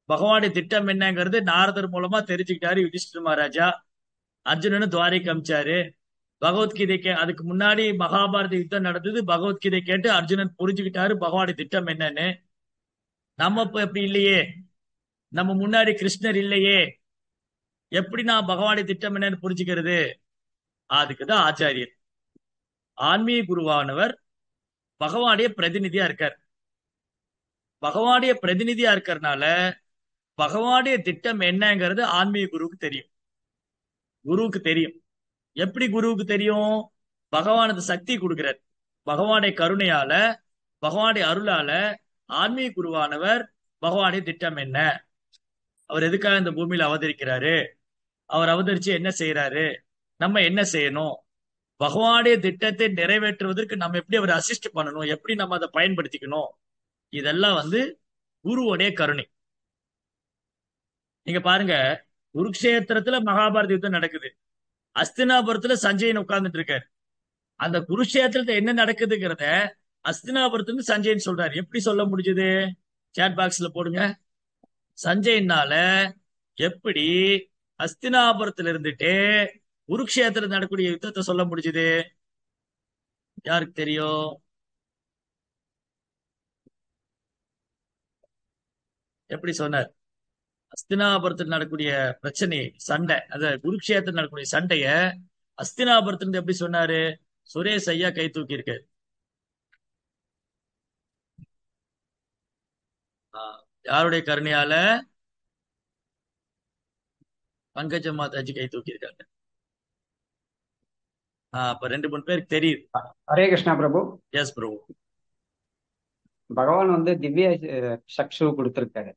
பகவானுடைய திட்டம் என்னங்கிறது நாரதர் மூலமா தெரிஞ்சுக்கிட்டாரு யுதிஷ்டிர மகாராஜா. அர்ஜுனனு துவாரைக்கு அமிச்சாரு. பகவத்கீதை அதுக்கு முன்னாடி மகாபாரத யுத்தம் நடந்தது. பகவத்கீதை கேட்டு அர்ஜுனன் புரிஞ்சுக்கிட்டாரு பகவானுடைய திட்டம் என்னன்னு. நம்ம இப்ப எப்படி இல்லையே, நம்ம முன்னாடி கிருஷ்ணர் இல்லையே, எப்படி நான் பகவானுடைய திட்டம் என்னன்னு புரிஞ்சுக்கிறது? அதுக்குதான் ஆச்சாரியர், ஆன்மீக குருவானவர் பகவானுடைய பிரதிநிதியா இருக்கார். பகவானுடைய பிரதிநிதியா இருக்கிறதுனால பகவானுடைய திட்டம் என்னங்கிறது ஆன்மீக குருவுக்கு தெரியும். குருவுக்கு தெரியும். எப்படி குருவுக்கு தெரியும்? பகவானது சக்தி கொடுக்கிறார். பகவானுடைய கருணையால, பகவானுடைய அருளால ஆன்மீக குருவானவர் பகவானுடைய திட்டம் என்ன, அவர் எதுக்காக இந்த பூமியில அவதரிக்கிறாரு, அவர் அவதரிச்சு என்ன செய்யறாரு, நம்ம என்ன செய்யணும், பகவானுடைய திட்டத்தை நிறைவேற்றுவதற்கு நம்ம எப்படி அவர் அசிஸ்ட் பண்ணணும், எப்படி நம்ம அதை பயன்படுத்திக்கணும், இதெல்லாம் வந்து குருவுடைய கருணை. நீங்க பாருங்க, குருக்ஷேத்திரத்துல மகாபாரத யுத்தம் நடக்குது. அஸ்தினாபுரத்துல சஞ்சயன் உட்கார்ந்துட்டு இருக்காரு. அந்த குருக்ஷேத்திரத்துல என்ன நடக்குதுங்கிறத அஸ்தினாபுரத்துக்கு சஞ்சயன் சொல்றாரு. எப்படி சொல்ல முடிஞ்சது? சேட் பாக்ஸ்ல போடுங்க. சஞ்சயனால எப்படி அஸ்தினாபுரத்துல இருந்துட்டு குருக்ஷேத்திரம் நடக்கூடிய யுத்தத்தை சொல்ல முடிஞ்சது? யாருக்கு தெரியும்? எப்படி சொன்னார்? அஸ்தினாபுரத்தில் நடக்கூடிய பிரச்சனை, சண்டை, அந்த குருக்ஷேத்திரம் நடக்கூடிய சண்டைய அஸ்தினாபுரத்துல எப்படி சொன்னாரு? சுரேஷ் ஐயா கை தூக்கி இருக்காரு. யாருடைய கருணையால? பங்கஜ மாதாஜி கை தூக்கி இருக்காங்க. அப்ப 2-3 பேருக்கு தெரியுது. ஹரே கிருஷ்ணா பிரபு. எஸ் பிரபு. பகவான் வந்து திவ்ய சக்ஷு கொடுத்திருக்காரு.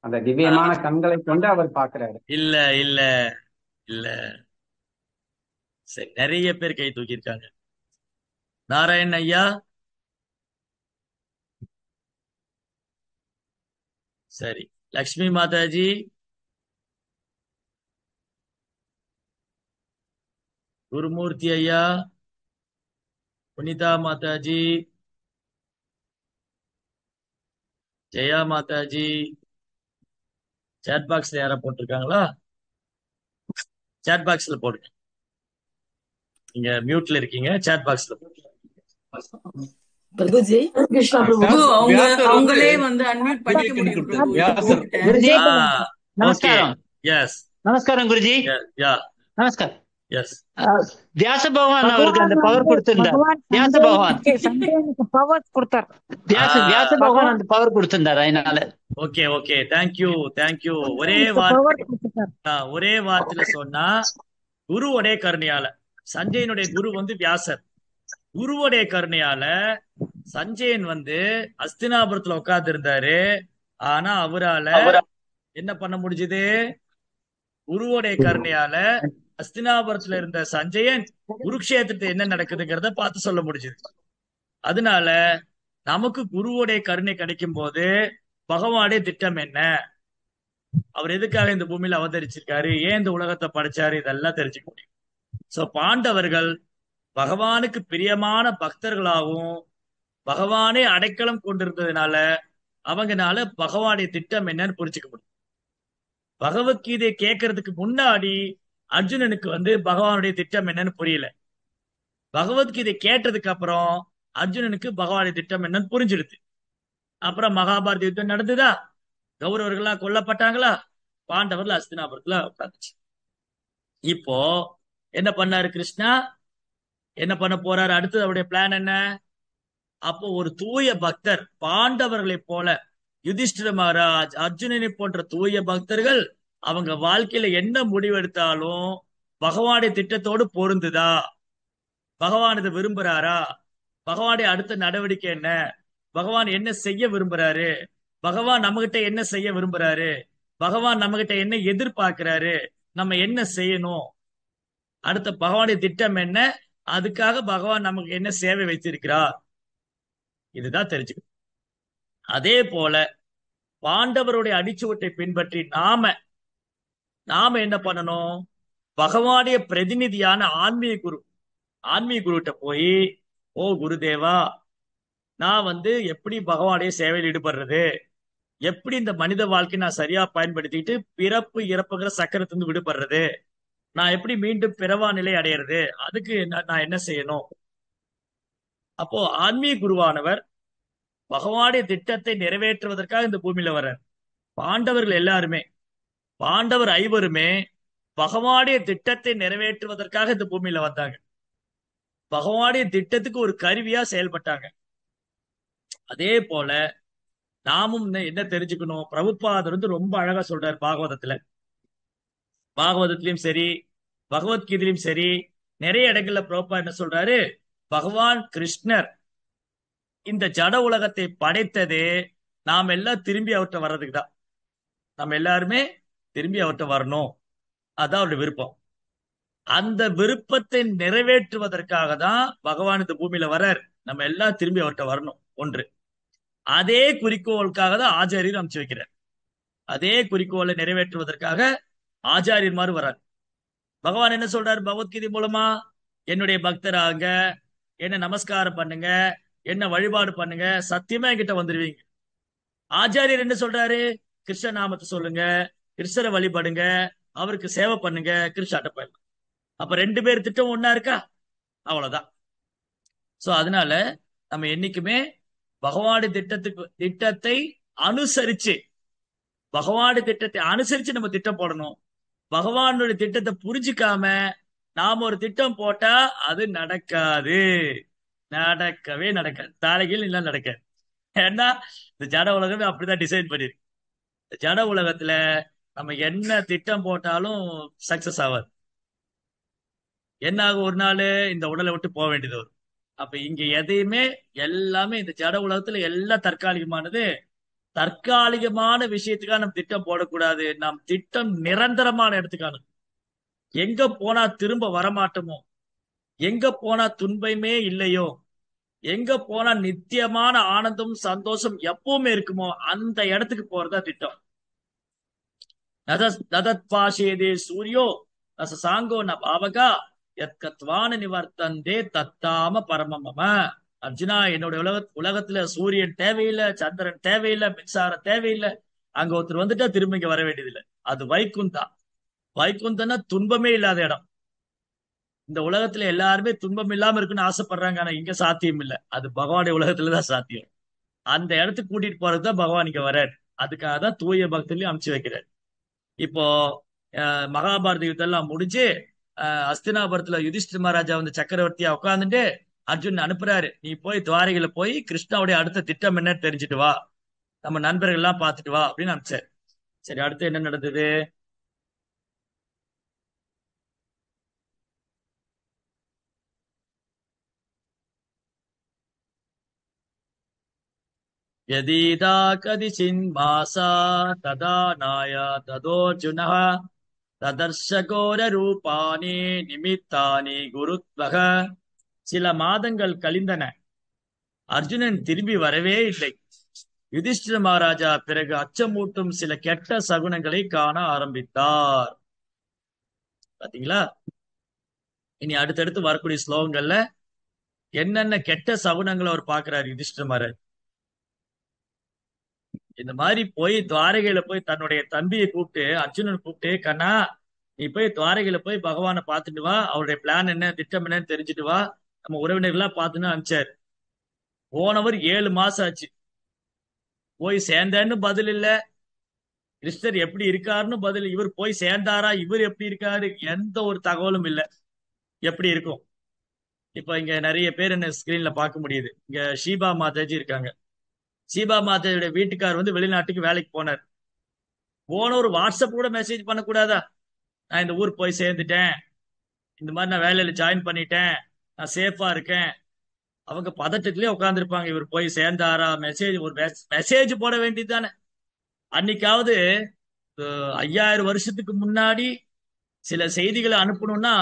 அந்த திவ்யமான கண்களை கொண்டு அவர் பாக்குறாரு. இல்ல இல்ல இல்ல, சரி, நிறைய பேர் கை தூக்கி இருக்காங்க. நாராயண் ஐயா, சரி. லக்ஷ்மி மாதாஜி, குருமூர்த்தி ஐயா, புனிதா மாதாஜி, ஜெயா மாதாஜி. சேட் பாக்ஸ்ல யாரா போட்டிருக்காங்களா? சேட் பாக்ஸ்ல போடுங்க. நீங்க மியூட்ல இருக்கீங்க, சேட் பாக்ஸ்ல போடுங்க. பிரபுஜி, கிருஷ்ணா பிரபு அவங்களே வந்து அன்மியூட் பண்ணிக்க முடியும் பிரபு. குருஜி ஓகே, நமஸ்காரம். எஸ் நமஸ்காரம் குருஜி. யா, நமஸ்காரம். எஸ். வியாச பகவான் அவருக்கு அந்த பவர் கொடுத்திருந்தார். வியாச பகவான் பவர் கொடுத்தார். வியாச பகவான் அந்த பவர் கொடுத்திருந்தார். அதனால ஓகே ஓகே, தேங்க்யூ தேங்க்யூ. ஒரே வார்த்தையில சொன்னா, குருவுடைய கருணையால. சஞ்சயனுடைய குரு வந்து வியாசர். குருவுடைய கருணையால சஞ்சயன் வந்து அஸ்தினாபுரத்துல உட்கார்ந்து இருந்தாரு. ஆனா அவரால என்ன பண்ண முடிஞ்சது? குருவுடைய கருணையால அஸ்தினாபுரத்துல இருந்த சஞ்சயன் குருக்ஷேத்திரத்தை என்ன நடக்குதுங்கிறத பார்த்து சொல்ல முடிஞ்சது. அதனால நமக்கு குருவுடைய கருணை கிடைக்கும் போது பகவானுடைய திட்டம் என்ன, அவர் எதுக்காக இந்த பூமியில அவதரிச்சிருக்காரு, ஏன் இந்த உலகத்தை படைச்சாரு, இதெல்லாம் தெரிஞ்சுக்க முடியும். சோ பாண்டவர்கள் பகவானுக்கு பிரியமான பக்தர்களாகவும் பகவானே அடைக்கலம் கொண்டிருந்ததுனால அவங்கனால பகவானுடைய திட்டம் என்னன்னு புரிஞ்சுக்க முடியும். பகவத்கீதை கேட்கறதுக்கு முன்னாடி அர்ஜுனனுக்கு வந்து பகவானுடைய திட்டம் என்னன்னு புரியல. பகவத்கீதை கேட்டதுக்கு அப்புறம் அர்ஜுனனுக்கு பகவானுடைய திட்டம் என்னன்னு புரிஞ்சிடுது. அப்புறம் மகாபாரத யுத்தம் நடந்துதா? கௌரவர்கள்லாம் கொல்லப்பட்டாங்களா? பாண்டவர்கள் அஸ்தினாபுரத்துல உட்காந்துச்சு. இப்போ என்ன பண்ணாரு கிருஷ்ணா? என்ன பண்ண போறாரு? அடுத்தது அவருடைய பிளான் என்ன? அப்போ ஒரு தூய பக்தர், பாண்டவர்களை போல யுதிஷ்டிர மகாராஜ், அர்ஜுனனை போன்ற தூய பக்தர்கள் அவங்க வாழ்க்கையில என்ன முடிவெடுத்தாலும் பகவானுடைய திட்டத்தோடு பொருந்துதா? பகவான் இதை விரும்புறாரா? பகவானுடைய அடுத்த நடவடிக்கை என்ன? பகவான் என்ன செய்ய விரும்புறாரு? பகவான் நம்மகிட்ட என்ன செய்ய விரும்புறாரு? பகவான் நம்மகிட்ட என்ன எதிர்பார்க்கிறாரு? நம்ம என்ன செய்யணும்? அடுத்த பகவானுடைய திட்டம் என்ன? அதுக்காக பகவான் நமக்கு என்ன சேவை வைத்திருக்கிறார்? இதுதான் தெரிஞ்சுக்கணும். அதே போல பாண்டவருடைய அடிச்சுவட்டை பின்பற்றி நாம என்ன பண்ணணும்? பகவானுடைய பிரதிநிதியான ஆன்மீக குருகிட்ட போய், ஓ குருதேவா, நான் வந்து எப்படி பகவானுடைய சேவையில் ஈடுபடுறது, எப்படி இந்த மனித வாழ்க்கை நான் சரியா பயன்படுத்திட்டு பிறப்பு இறப்புங்கிற சக்கரத்திலிருந்து விடுபடுறது, நான் எப்படி மீண்டும் பிறவா நிலை அடையிறது, அதுக்கு நான் என்ன செய்யணும்? அப்போ ஆன்மீக குருவானவர் பகவானுடைய திட்டத்தை நிறைவேற்றுவதற்காக இந்த பூமியில வர்றார். பாண்டவர் 5 பகவானுடைய திட்டத்தை நிறைவேற்றுவதற்காக இந்த பூமியில வந்தாங்க. பகவானுடைய திட்டத்துக்கு ஒரு கருவியா செயல்பட்டாங்க. அதே போல நாமும் என்ன தெரிஞ்சுக்கணும்? பிரபுபாதர் வந்து ரொம்ப அழகா சொல்றாரு பாகவதத்திலயும் சரி, பகவத்கீதையிலும் சரி, நிறைய இடங்கள்ல பிரபுபா என்ன சொல்றாரு? பகவான் கிருஷ்ணர் இந்த ஜட உலகத்தை படைத்ததே நாம் எல்லாம் திரும்பி அவர்கிட்ட வர்றதுக்கு தான். நம்ம எல்லாருமே திரும்பி அவர்கிட்ட வரணும், அதான் அவருடைய விருப்பம். அந்த விருப்பத்தை நிறைவேற்றுவதற்காக தான் பகவான் இந்த பூமியில வர்றார். நம்ம எல்லாம் திரும்பி அவர்கிட்ட வரணும். ஒன்று. அதே குறிக்கோளுக்காக தான் ஆச்சாரியர் அமைச்சு வைக்கிறார். அதே குறிக்கோளை நிறைவேற்றுவதற்காக ஆச்சாரியர் மாதிரி வர்றார். பகவான் என்ன சொல்றாரு பகவத்கீதை மூலமா? என்னுடைய பக்தராக என்ன நமஸ்காரம் பண்ணுங்க, என்ன வழிபாடு பண்ணுங்க, சத்தியமா என்கிட்ட வந்துருவீங்க. ஆச்சாரியர் என்ன சொல்றாரு? கிருஷ்ண நாமத்தை சொல்லுங்க, கிருஷ்ணரை வழிபடுங்க, அவருக்கு சேவை பண்ணுங்க, கிருஷ்ணாட்ட போயிடலாம். அப்ப 2 பேர் திட்டம் ஒண்ணா இருக்கா? அவ்வளவுதான். சோ அதனால நம்ம என்னைக்குமே பகவானுடைய திட்டத்தை அனுசரிச்சு நம்ம திட்டம் போடணும். பகவானுடைய திட்டத்தை புரிஞ்சுக்காம நாம ஒரு திட்டம் போட்டா அது நடக்காது. நடக்காது. தலைகீழ் இல்ல நடக்காது. ஏன்னா இந்த ஜட உலகமே அப்படிதான் டிசைன் பண்ணிருக்கு. இந்த ஜட உலகத்துல நம்ம என்ன திட்டம் போட்டாலும் சக்சஸ் ஆகாது. என்ன ஆகும்? ஒரு நாள் இந்த உடலை விட்டு போக வேண்டியது வரும். அப்ப இங்க எதையுமே எல்லாமே இந்த ஜட உலகத்துல எல்லாம் தற்காலிகமானது. தற்காலிகமான விஷயத்துக்காக நம்ம திட்டம் போடக்கூடாது. நம் திட்டம் நிரந்தரமான இடத்துக்கான. எங்க போனா திரும்ப வரமாட்டோமோ, எங்க போனா துன்பமே இல்லையோ, எங்க போனா நித்தியமான ஆனந்தம் சந்தோஷம் எப்பவுமே இருக்குமோ அந்த இடத்துக்கு போறதா திட்டம். நதத் பாஷேதே சூரியோ நச சாங்கோ ந பாவகா எத்கத்வான நிவர்த்தந்தே தத்தாம பரமமம. அர்ஜுனா, என்னோட உலகத்துல சூரியன் தேவையில்லை, சந்திரன் தேவையில்லை, மின்சாரம் தேவையில்லை. அங்க ஒருத்தர் வந்துட்டா திரும்ப இங்க வர வேண்டியதில்லை. அது வைகுந்தா. வைகுந்தன்னா துன்பமே இல்லாத இடம். இந்த உலகத்துல எல்லாருமே துன்பம் இல்லாம இருக்குன்னு ஆசைப்படுறாங்க. ஆனா இங்க சாத்தியம் இல்லை. அது பகவானுடைய உலகத்துலதான் சாத்தியம். அந்த இடத்துக்கு கூட்டிட்டு போறதுதான் பகவான் இங்க வர்றாரு. அதுக்காக தான் தூய பக்தர்களையும் அனுப்பிச்சு வைக்கிறார். இப்போ மகாபாரத யுத்தம் எல்லாம் முடிஞ்சு அஸ்தினாபுரத்துல யுதிஷ்டிர மகாராஜா வந்து சக்கரவர்த்தியா உட்காந்துட்டு அர்ஜுன் அனுப்புறாரு. நீ போய் துவாரகையில போய் கிருஷ்ணாவுடைய அடுத்த திட்டம் என்னன்னு தெரிஞ்சுட்டு வா, நம்ம நண்பர்கள் எல்லாம் பார்த்துட்டு வா அப்படின்னு அனுப்பிச்சாரு. சரி, அடுத்து என்ன நடந்தது? யதீதா கதிசின் மாசா ததா நாயா ததோர்ஜுனः ததர்ஷகோர ரூபானி நிமித்தானி குருத்வக. சில மாதங்கள் கழிந்தன. அர்ஜுனன் திரும்பி வரவே இல்லை. யுதிஷ்டிர மகாராஜா பிறகு அச்சமூட்டும் சில கெட்ட சகுனங்களை காண ஆரம்பித்தார். பாத்தீங்களா? இனி அடுத்தடுத்து வரக்கூடிய ஸ்லோகங்கள்ல என்னென்ன கெட்ட சகுனங்களை அவர் பாக்குறாரு யுதிஷ்டிர மகாராஜ். இந்த மாதிரி போய் துவாரகையில போய் தன்னுடைய தம்பியை கூப்பிட்டு, அர்ஜுனன் கூப்பிட்டு, கண்ணா நீ போய் துவாரகையில போய் பகவானை பார்த்துட்டு வா, அவருடைய பிளான் என்ன, திட்டம் என்னன்னு தெரிஞ்சுட்டு வா, நம்ம உறவினர்கள்லாம் பார்த்துன்னு அனுப்பிச்சாரு. போனவர் 7 மாசம் ஆச்சு. போய் சேர்ந்தேன்னு பதில் இல்ல, கிருஷ்ணர் எப்படி இருக்காருன்னு பதில். இவர் போய் சேர்ந்தாரா, இவர் எப்படி இருக்காரு, எந்த ஒரு தகவலும் இல்ல. எப்படி இருக்கும்? இப்ப இங்க நிறைய பேர் என்ன ஸ்கிரீன்ல பார்க்க முடியுது. இங்க ஷீபா மாதாஜி இருக்காங்க. ஷீபா மாதாஜியோட வீட்டுக்கார் வந்து வெளிநாட்டுக்கு வேலைக்கு போனார். போன ஒரு வாட்ஸ்அப் கூட மெசேஜ் பண்ணக்கூடாதா? நான் இந்த ஊர் போய் சேர்ந்துட்டேன், இந்த மாதிரி நான் வேலையில ஜாயின் பண்ணிட்டேன், நான் சேஃபா இருக்கேன். அவங்க பதட்டத்திலே உட்கார்ந்துருப்பாங்க. இவர் போய் சேர்ந்தாரா, ஒரு மெசேஜ் போட வேண்டியது தானே. அன்னைக்காவது 5000 வருஷத்துக்கு முன்னாடி சில செய்திகளை அனுப்பணும்னா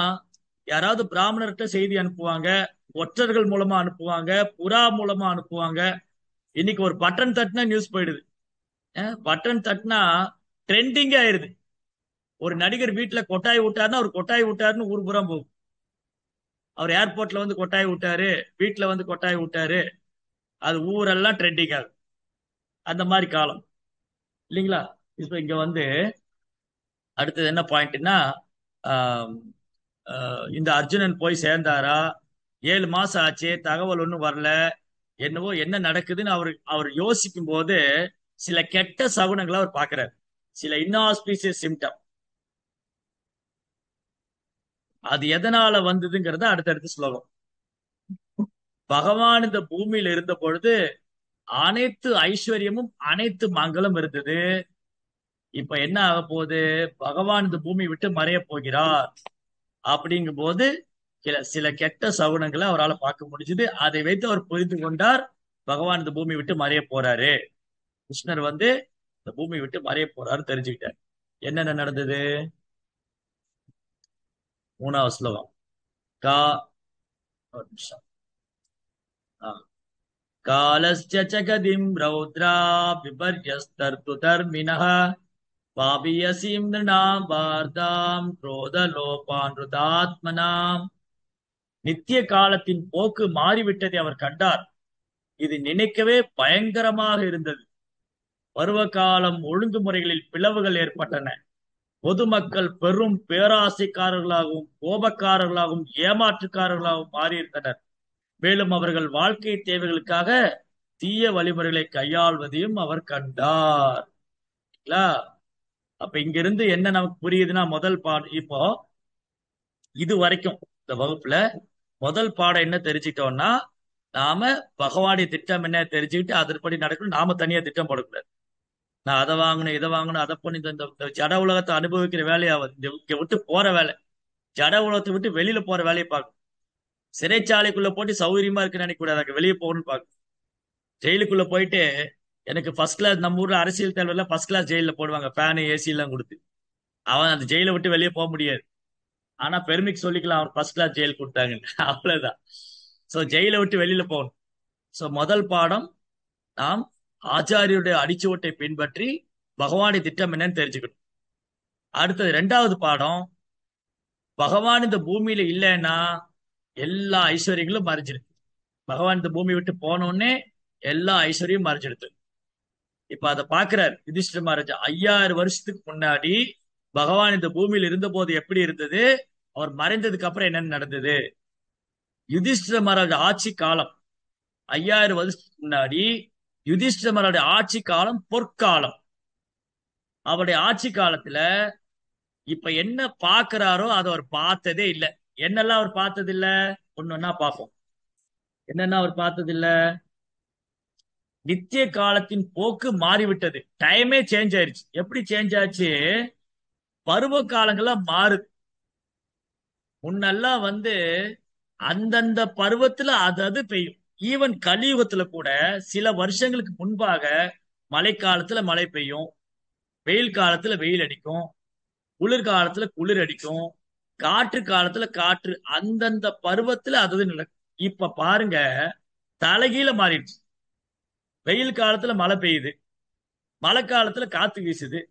யாராவது பிராமணர்கிட்ட செய்தி அனுப்புவாங்க, ஒற்றர்கள் மூலமா அனுப்புவாங்க, புறா மூலமா அனுப்புவாங்க. இன்னைக்கு ஒரு பட்டன் தட்டினா நியூஸ் போயிடுது. பட்டன் தட்டினா ட்ரெண்டிங் ஆயிருது. ஒரு நடிகர் வீட்டுல கொட்டாய் விட்டாருன்னா அவர் கொட்டாய் விட்டாருன்னு ஊர் புறம் போகும். அவர் ஏர்போர்ட்ல வந்து கொட்டாய் விட்டாரு, வீட்டுல வந்து கொட்டாய் விட்டாரு, அது ஊரெல்லாம் ட்ரெண்டிங் ஆகுது. அந்த மாதிரி காலம் இல்லைங்களா? இப்ப இங்க வந்து அடுத்தது என்ன பாயிண்ட்னா, இந்த அர்ஜுனன் போய் சேர்ந்தாரா, 7 மாசம் ஆச்சு, தகவல் ஒன்றும் வரல, என்னவோ என்ன நடக்குதுன்னு அவர் யோசிக்கும் போது சில கெட்ட சகுனங்களை அவர் பார்க்கிறார். சில இன்ஆஸ்பீசியஸ் சிம்டம். அது எதனால வந்ததுங்கிறத அடுத்தடுத்த ஸ்லோகம். பகவான் இந்த பூமியில இருந்த பொழுது அனைத்து ஐஸ்வர்யமும் அனைத்து மங்களும் இருந்தது. இப்ப என்ன ஆக போகுது? பகவான் இந்த பூமி விட்டு மறைய போகிறார். அப்படிங்கும் போது சில கெட்ட சகுனங்களை அவரால் பார்க்க முடிஞ்சது. அதை வைத்து அவர் புரிந்து கொண்டார், பகவான் இந்த பூமி விட்டு மறைய போறாரு, கிருஷ்ணர் வந்து இந்த பூமி விட்டு மறைய போறாரு தெரிஞ்சுக்கிட்டார். என்னென்ன நடந்தது? 3வது ஸ்லோகம். கா ஒரு நிமிஷம். காலஸ்ய ஜகதிம் ரௌத்ரா விபர்யஸ்தர்து தர்மிணஹ பாபியசீம் நிருணாம் வார்தாம் குரோதலோபான் ருதாத்மனாம். நித்திய காலத்தின் போக்கு மாறிவிட்டதை அவர் கண்டார். இது நினைக்கவே பயங்கரமாக இருந்தது. பருவகாலம் ஒழுங்குமுறைகளில் பிளவுகள் ஏற்பட்டன. பொதுமக்கள் பெரும் பேராசைக்காரர்களாகவும் கோபக்காரர்களாகவும் ஏமாற்றுக்காரர்களாகவும் மாறியிருந்தனர். மேலும் அவர்கள் வாழ்க்கை தேவைகளுக்காக தீய வழிமுறைகளை கையாள்வதையும் அவர் கண்டார். இல்லைங்களா? அப்ப இங்கிருந்து என்ன நமக்கு புரியுதுன்னா, முதல் பாடம் இப்போ இது வரைக்கும் இந்த வகுப்புல முதல் பாடம் என்ன தெரிஞ்சுக்கிட்டோம்னா, நாம பகவானுடைய திட்டம் என்ன தெரிஞ்சுக்கிட்டு அதன்படி நடக்கணும். நாம தனியா திட்டம் போடக்கூடாது. நான் அதை வாங்கணும் இதை வாங்கணும் அதை பண்ணி இந்த ஜட உலகத்தை அனுபவிக்கிற வேலையாவது இங்க விட்டு போற வேலை, ஜட உலகத்தை விட்டு வெளியில போற வேலையை பார்க்கணும். சிறைச்சாலைக்குள்ள போட்டு சௌகரியமா இருக்குன்னு நினைக்க கூடாது, அங்க வெளியே போகணும்னு பார்க்கணும். ஜெயிலுக்குள்ள போயிட்டு எனக்கு ஃபர்ஸ்ட் கிளாஸ், நம்ம ஊர்ல அரசியல் தலைவர்ல ஃபர்ஸ்ட் கிளாஸ் ஜெயில போடுவாங்க, ஃபேனு ஏசி எல்லாம் கொடுத்து. அவன் அந்த ஜெயிலை விட்டு வெளியே போக முடியாது. ஆனா பெருமைக்கு சொல்லிக்கலாம் அவர் ஃபர்ஸ்ட் கிளாஸ் ஜெயில் கொடுத்தாங்க. அவ்வளவுதான். சோ ஜெயிலை விட்டு வெளியில போகணும். சோ முதல் பாடம், நாம் ஆச்சாரியுடைய அடிச்சுவட்டை பின்பற்றி பகவானுடைய திட்டம் என்னன்னு தெரிஞ்சுக்கணும். அடுத்தது இரண்டாவது பாடம், பகவான் இந்த பூமியில இல்லைன்னா எல்லா ஐஸ்வர்யங்களும் மறைஞ்சிருக்கு. பகவான் இந்த பூமி விட்டு போனோடனே எல்லா ஐஸ்வர்யம் மறைஞ்சிடுது. இப்ப அதை பாக்குறாரு யுதிஷ்டிர மகாராஜா. 5000 வருஷத்துக்கு முன்னாடி பகவான் இந்த பூமியில் இருந்த போது எப்படி இருந்தது, அவர் மறைந்ததுக்கு அப்புறம் என்னென்ன நடந்தது. யுதிஷ்டிர மகாராஜா ஆட்சி காலம் 5000 வருஷத்துக்கு முன்னாடி, யுதிஷ்டிர மகாராஜா ஆட்சி காலம் பொற்காலம். அவருடைய ஆட்சி காலத்துல இப்ப என்ன பாக்குறாரோ அதை அவர் பார்த்ததே இல்லை. என்னெல்லாம் அவர் பார்த்தது இல்ல, ஒன்னொன்னா பார்ப்போம். என்னன்னா அவர் பார்த்தது இல்ல, நித்திய காலத்தின் போக்கு மாறிவிட்டது. டைமே சேஞ்ச் ஆயிருச்சு. எப்படி சேஞ்ச் ஆச்சு, பருவ காலங்கள்லாம் மாறுது. முன்னெல்லாம் அந்தந்த பருவத்துல அது பெய்யும். ஈவன் கலியுகத்துல கூட சில வருஷங்களுக்கு முன்பாக மழைக்காலத்துல மழை பெய்யும், வெயில் காலத்துல வெயில் அடிக்கும், குளிர் காலத்துல குளிர் அடிக்கும், காற்று காலத்துல காற்று, அந்தந்த பருவத்துல அது நடக்கும். இப்ப பாருங்க, தலைகீழ மாறிடுச்சு. வெயில் காலத்துல மழை பெய்யுது, மழை காலத்துல காத்து வீசுது,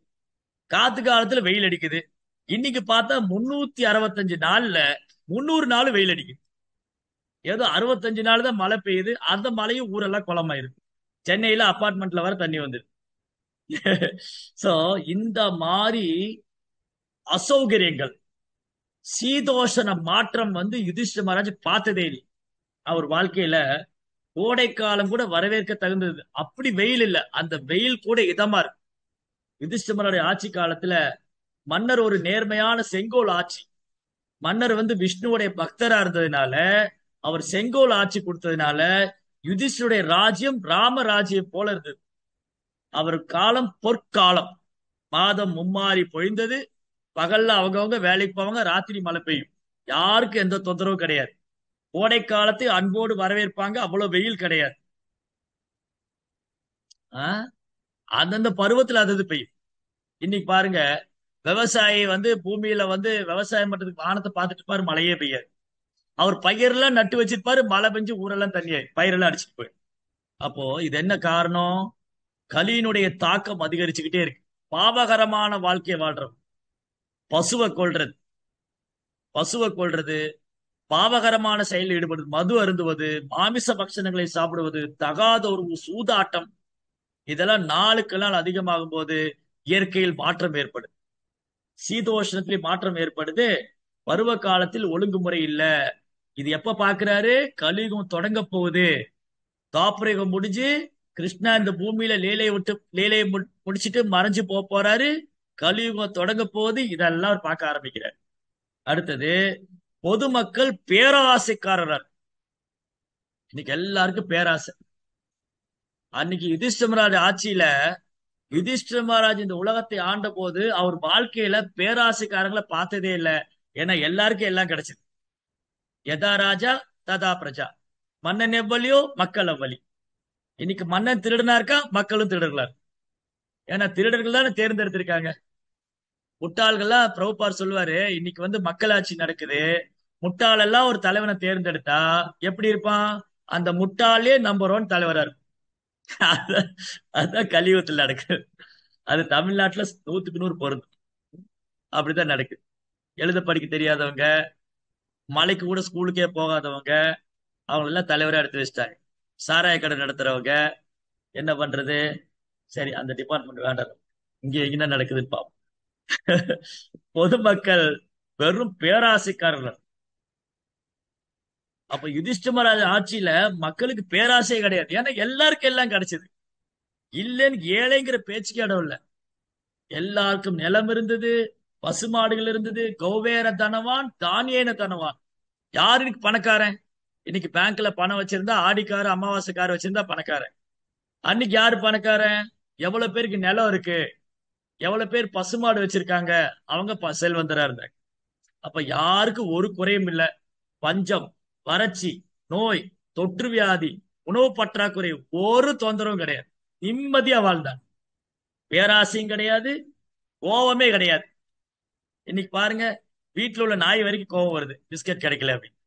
காத்து காலத்துல வெயில் அடிக்குது. இன்னைக்கு பார்த்தா 365 நாள்ல 300 நாள் வெயில் அடிக்குது. ஏதோ 65 நாள் தான் மழை பெய்யுது. அந்த மழையும் ஊரெல்லாம் குளமாயிருது. சென்னையில அபார்ட்மெண்ட்ல வர தண்ணி வந்துருது. சோ இந்த மாதிரி அசௌகரியங்கள், சீதோஷண மாற்றம் யுதிஷ்டிர மகாராஜ் பார்த்ததே இல்லை. அவர் வாழ்க்கையில கோடை காலம் கூட வரவேற்க தகுந்தது. அப்படி வெயில் இல்ல, அந்த வெயில் கூட இதமா இருக்கு. யுதிஷ்டிர மகாராஜ் ஆட்சி காலத்துல மன்னர் ஒரு நேர்மையான செங்கோல் ஆட்சி. மன்னர் விஷ்ணுவுடைய பக்தரா இருந்ததுனால, அவர் செங்கோல் ஆட்சி கொடுத்ததுனால யுதிஷ்டருடைய ராஜ்யம் ராம ராஜ்யம் போல இருந்தது. அவர் காலம் பொற்காலம். மாதம் மும்மாறி பொழிந்தது. பகல்ல அவங்கவங்க வேலைக்கு போவாங்க, ராத்திரி மழை பெய்யும். யாருக்கும் எந்த தொந்தரவும் கிடையாது. கோடை காலத்தை அன்போடு வரவேற்பாங்க, அவ்வளவு வெயில் கிடையாது. அந்தந்த பருவத்துல அது பெய்யும். இன்னைக்கு பாருங்க, விவசாயி பூமியில விவசாயம் பண்றதுக்கு வானத்தை பார்த்துட்டு இருப்பாரு, மழையே பெய்யாது. அவர் பயிரெல்லாம் நட்டு வச்சிருப்பாரு, மழை பெஞ்சு ஊரெல்லாம் தண்ணியாய் பயிரெல்லாம் அடிச்சுட்டு போயிடும். அப்போ இது என்ன காரணம், கலியினுடைய தாக்கம் அதிகரிச்சுக்கிட்டே இருக்கு. பாவகரமான வாழ்க்கையை வாழ்றது, பசுவை கொள்றது, பாவகரமான செயலில் ஈடுபடுவது, மது அருந்துவது, மாமிச பட்சணங்களை சாப்பிடுவது, தகாத ஒரு சூதாட்டம், இதெல்லாம் நாளுக்கு நாள் அதிகமாகும் போது இயற்கையில் மாற்றம் ஏற்படுது. சீதோஷ்ணத்திலே மாற்றம் ஏற்படுது. பருவ காலத்தில் ஒழுங்குமுறை இல்ல. இது எப்ப பாக்குறாரு, கலியுகம் தொடங்க போகுது. தாப்பரயுகம் முடிஞ்சு கிருஷ்ணா இந்த பூமியில லீலையை முடிச்சுட்டு மறைஞ்சு போறாரு. கலியுகம் தொடங்க போகுது. இதெல்லாம் அவர் பார்க்க ஆரம்பிக்கிறார். அடுத்தது, பொதுமக்கள் பேராசைக்காரர். இன்னைக்கு எல்லாருக்கும் பேராசை. அன்னைக்கு யுதிஷ்டிர மகாராஜ் ஆட்சியில யுதிஷ்டிர மகாராஜ் இந்த உலகத்தை ஆண்ட போது அவர் வாழ்க்கையில பேராசைக்காரங்களை பார்த்ததே இல்லை. ஏன்னா எல்லாருக்கும் எல்லாம் கிடைச்சது. யதா ராஜா ததா பிரஜா. மன்னன் எவ்வளியோ மக்கள் அவ்வளி. இன்னைக்கு மன்னன் திருடனா இருக்கா, மக்களும் திருடர்களா இருக்கு. ஏன்னா திருடர்கள் தானே தேர்ந்தெடுத்திருக்காங்க. முட்டாள்கள்லாம் பிரபுபார் சொல்லுவாரு, இன்னைக்கு மக்களாட்சி நடக்குது, முட்டாள் எல்லாம் ஒரு தலைவனை தேர்ந்தெடுத்தா எப்படி இருப்பான், அந்த முட்டாளே நம்பர் 1 தலைவரா இருக்கும். அதுதான் கலியுகத்தில் நடக்குது. அது தமிழ்நாட்டுல 100க்கு 100 பொருந்தும். அப்படித்தான் நடக்குது. எழுத படிக்க தெரியாதவங்க, மலைக்கு கூட ஸ்கூலுக்கே போகாதவங்க, அவங்க எல்லாம் தலைவரா எடுத்து வச்சிட்டாங்க. சாராய கடை நடத்துறவங்க என்ன பண்றது? சரி, அந்த டிபார்ட்மெண்ட் வேண்டாம், இங்க என்ன நடக்குதுன்னு பாப்போம். பொதுமக்கள் வெறும் பேராசைக்காரர்கள். அப்ப யுதிஷ்டிர ஆட்சியில மக்களுக்கு பேராசை கிடையாது. ஏன்னா எல்லாருக்கும் எல்லாம் கிடைச்சது. இல்லைன்னு ஏழைங்கிற பேச்சுக்கு இடம் இல்ல. எல்லாருக்கும் நிலம் இருந்தது, பசுமாடுகள் இருந்தது, கௌவேர தனவான் தானியேன தனவான். யாரு இன்னைக்கு பணக்காரன்? இன்னைக்கு பேங்க்ல பணம் வச்சிருந்தா, ஆடிக்கார அமாவாசைக்கார வச்சிருந்தா பணக்காரன். அன்னைக்கு யாரு பணக்காரன்? எவ்வளவு பேருக்கு நிலம் இருக்கு, எவ்வளவு பேர் பசுமாடு வச்சிருக்காங்க, அவங்க செல்வந்தரா இருந்தாங்க. அப்ப யாருக்கும் ஒரு குறையும் இல்ல. பஞ்சம், வறட்சி, நோய், தொற்று வியாதி, உணவு பற்றாக்குறை, ஒரு தொந்தரவும் கிடையாது. நிம்மதியா வாழ்ந்தாங்க. பேராசையும் கிடையாது, கோவமே கிடையாது. இன்னைக்கு பாருங்க, வீட்டுல உள்ள நாய் வரைக்கும் கோவம் வருது பிஸ்கட் கிடைக்கல அப்படின்னு.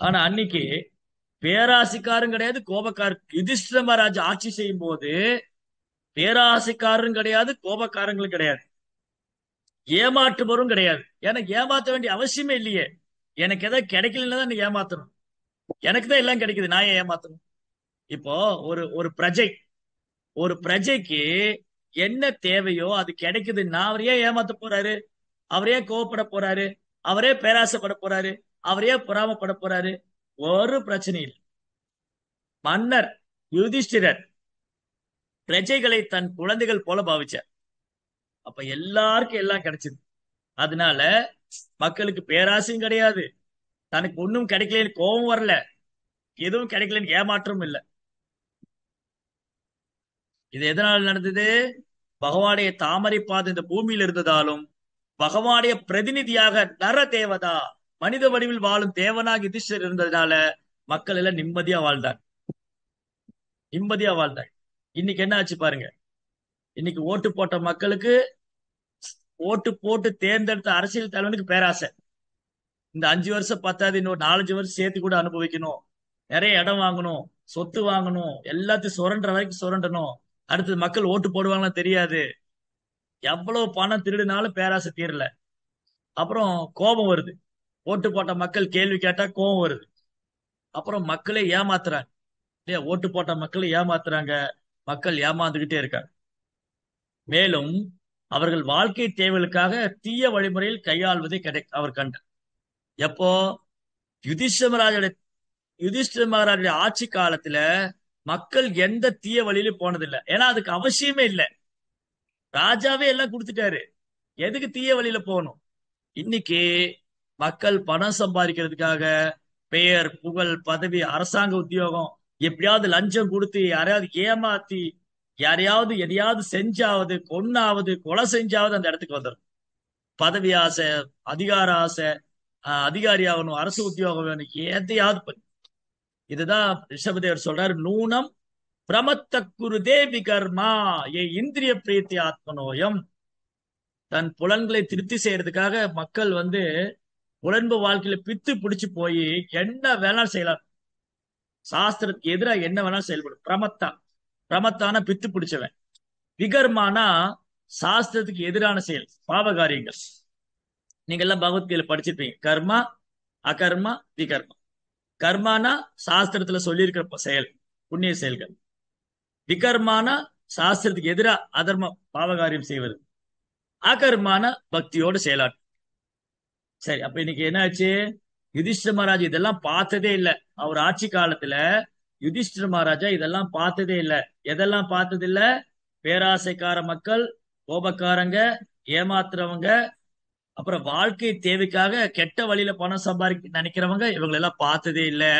ஆனா அன்னைக்கு பேராசைக்காரும் கிடையாது, கோபக்காரர். யுதிஷ்டிர மகாராஜ் ஆட்சி செய்யும் போது பேராசைக்காரரும் கிடையாது, கோபக்காரங்களும் கிடையாது, ஏமாற்றுபவரும் கிடையாது. எனக்கு ஏமாத்த வேண்டிய அவசியமே இல்லையே. எனக்கு எதாவது கிடைக்கலன்னு தான் நீ ஏமாத்தணும். எனக்கு தான் எல்லாம் கிடைக்குது, நான் ஏன் ஏமாத்தணும்? இப்போ ஒரு ஒரு பிரஜைக்கு என்ன தேவையோ அது கிடைக்குதுன்னா அவர் ஏன் ஏமாத்த போறாரு? அவர் ஏன் கோவப்பட போறாரு? அவரே பேராசைப்பட போறாரு? அவரே பொறாமப்பட போறாரு? ஒரு பிரச்சனை இல்லை. மன்னர் யுதிஷ்டிரர் பிரஜைகளை தன் குழந்தைகள் போல பாவிச்சார். அப்ப எல்லாருக்கும் எல்லாம் கிடைச்சது. அதனால மக்களுக்கு பேராசையும் கிடையாது, தனக்கு ஒன்னும் கிடைக்கலன்னு கோபம் வரல, எதுவும் கிடைக்கலன்னு ஏமாற்றமும் இல்லை. இது எதனால் நடந்தது? பகவானுடைய தாமரை பாதம் இந்த பூமியில் இருந்ததாலும், பகவானுடைய பிரதிநிதியாக நர தேவதா மனித வடிவில் வாழும் தேவனாக யுதிஷ்டர் இருந்ததுனால மக்கள் எல்லாம் நிம்மதியா வாழ்ந்தாங்க. நிம்மதியா வாழ்ந்தாங்க. இன்னைக்கு என்ன ஆச்சு பாருங்க. இன்னைக்கு ஓட்டு போட்ட மக்களுக்கு, ஓட்டு போட்டு தேர்ந்தெடுத்த அரசியல் தலைவனுக்கு பேராசை. இந்த 5 வருஷம் பத்தாது, இன்னொரு 4-5 வருஷம் சேர்த்து கூட அனுபவிக்கணும், நிறைய இடம் வாங்கணும், சொத்து வாங்கணும், எல்லாத்தையும் சுரண்ட வரைக்கும் சுரண்டணும். அடுத்தது மக்கள் ஓட்டு போடுவாங்கன்னு தெரியாது. எவ்வளவு பணம் திருடினாலும் பேராசை தீரல. அப்புறம் கோபம் வருது. ஓட்டு போட்ட மக்கள் கேள்வி கேட்டா கோபம் வருது. அப்புறம் மக்களே ஏமாத்துறாங்க இல்லையா? ஓட்டு போட்ட மக்களை ஏமாத்துறாங்க. மக்கள் ஏமாந்துகிட்டே இருக்காங்க. மேலும் அவர்கள் வாழ்க்கை தேவைகளுக்காக தீய வழிமுறையில் கையாள்வதை அவர் கண்டார். எப்போ? யுதிஷ்டிர மகாராஜுடைய ஆட்சி காலத்துல மக்கள் எந்த தீய வழியிலும் போனதில்லை. ஏன்னா அதுக்கு அவசியமே இல்லை. ராஜாவே எல்லாம் கொடுத்துட்டாரு, எதுக்கு தீய வழியில போகணும்? இன்னைக்கு மக்கள் பணம் சம்பாதிக்கிறதுக்காக பெயர், புகழ், பதவி, அரசாங்க உத்தியோகம், எப்படியாவது லஞ்சம் கொடுத்து யாரையாவது ஏமாத்தி யாரையாவது எதையாவது செஞ்சாவது, கொன்னாவது, கொலை செஞ்சாவது அந்த இடத்துக்கு வந்துடும். பதவி ஆசை, அதிகார ஆசை, அதிகாரி ஆகணும், அரசு உத்தியோகம் வேணும், எதையாவது பண்ணி. இதுதான் ரிஷபதேவர் சொல்றாரு, நூனம் பிரமத்த குரு தேவி கர்மா ஏ இந்திரிய பிரீத்தி ஆத்மநோயம். தன் புலன்களை திருப்தி செய்யறதுக்காக மக்கள் புலன்பு வாழ்க்கையில பித்து பிடிச்சு போய் என்ன வேணாலும் செய்யலாம். சாஸ்திரத்துக்கு எதிராக என்ன வேணாலும் செயல்படும். பிரமத்தான பித்து பிடிச்சவன். விகர்மானா சாஸ்திரத்துக்கு எதிரான செயல், பாவகாரியங்கள். நீங்க எல்லாம் பகவத்கீதை படிச்சிருப்பீங்க. கர்மா, அகர்மா, விகர்மா. கர்மானா சாஸ்திரத்துல சொல்லியிருக்கிற செயல், புண்ணிய செயல்கள். விகர்மானா சாஸ்திரத்துக்கு எதிராக அதர்ம பாவகாரியம் செய்வது. அகர்மான பக்தியோடு செயலாட்டும். சரி, அப்ப இன்னைக்கு என்ன ஆச்சு? யுதிஷ்டிர மகாராஜா இதெல்லாம் பார்த்ததே இல்லை. அவர் ஆட்சி காலத்துல யுதிஷ்டிர மகாராஜா இதெல்லாம் பார்த்ததே இல்லை. எதெல்லாம் பார்த்தது இல்ல? பேராசைக்கார மக்கள், கோபக்காரங்க, ஏமாத்துறவங்க, அப்புறம் வாழ்க்கை தேவைக்காக கெட்ட வழியில பணம் சம்பாதிக்க நினைக்கிறவங்க, இவங்களெல்லாம் பார்த்ததே இல்லை.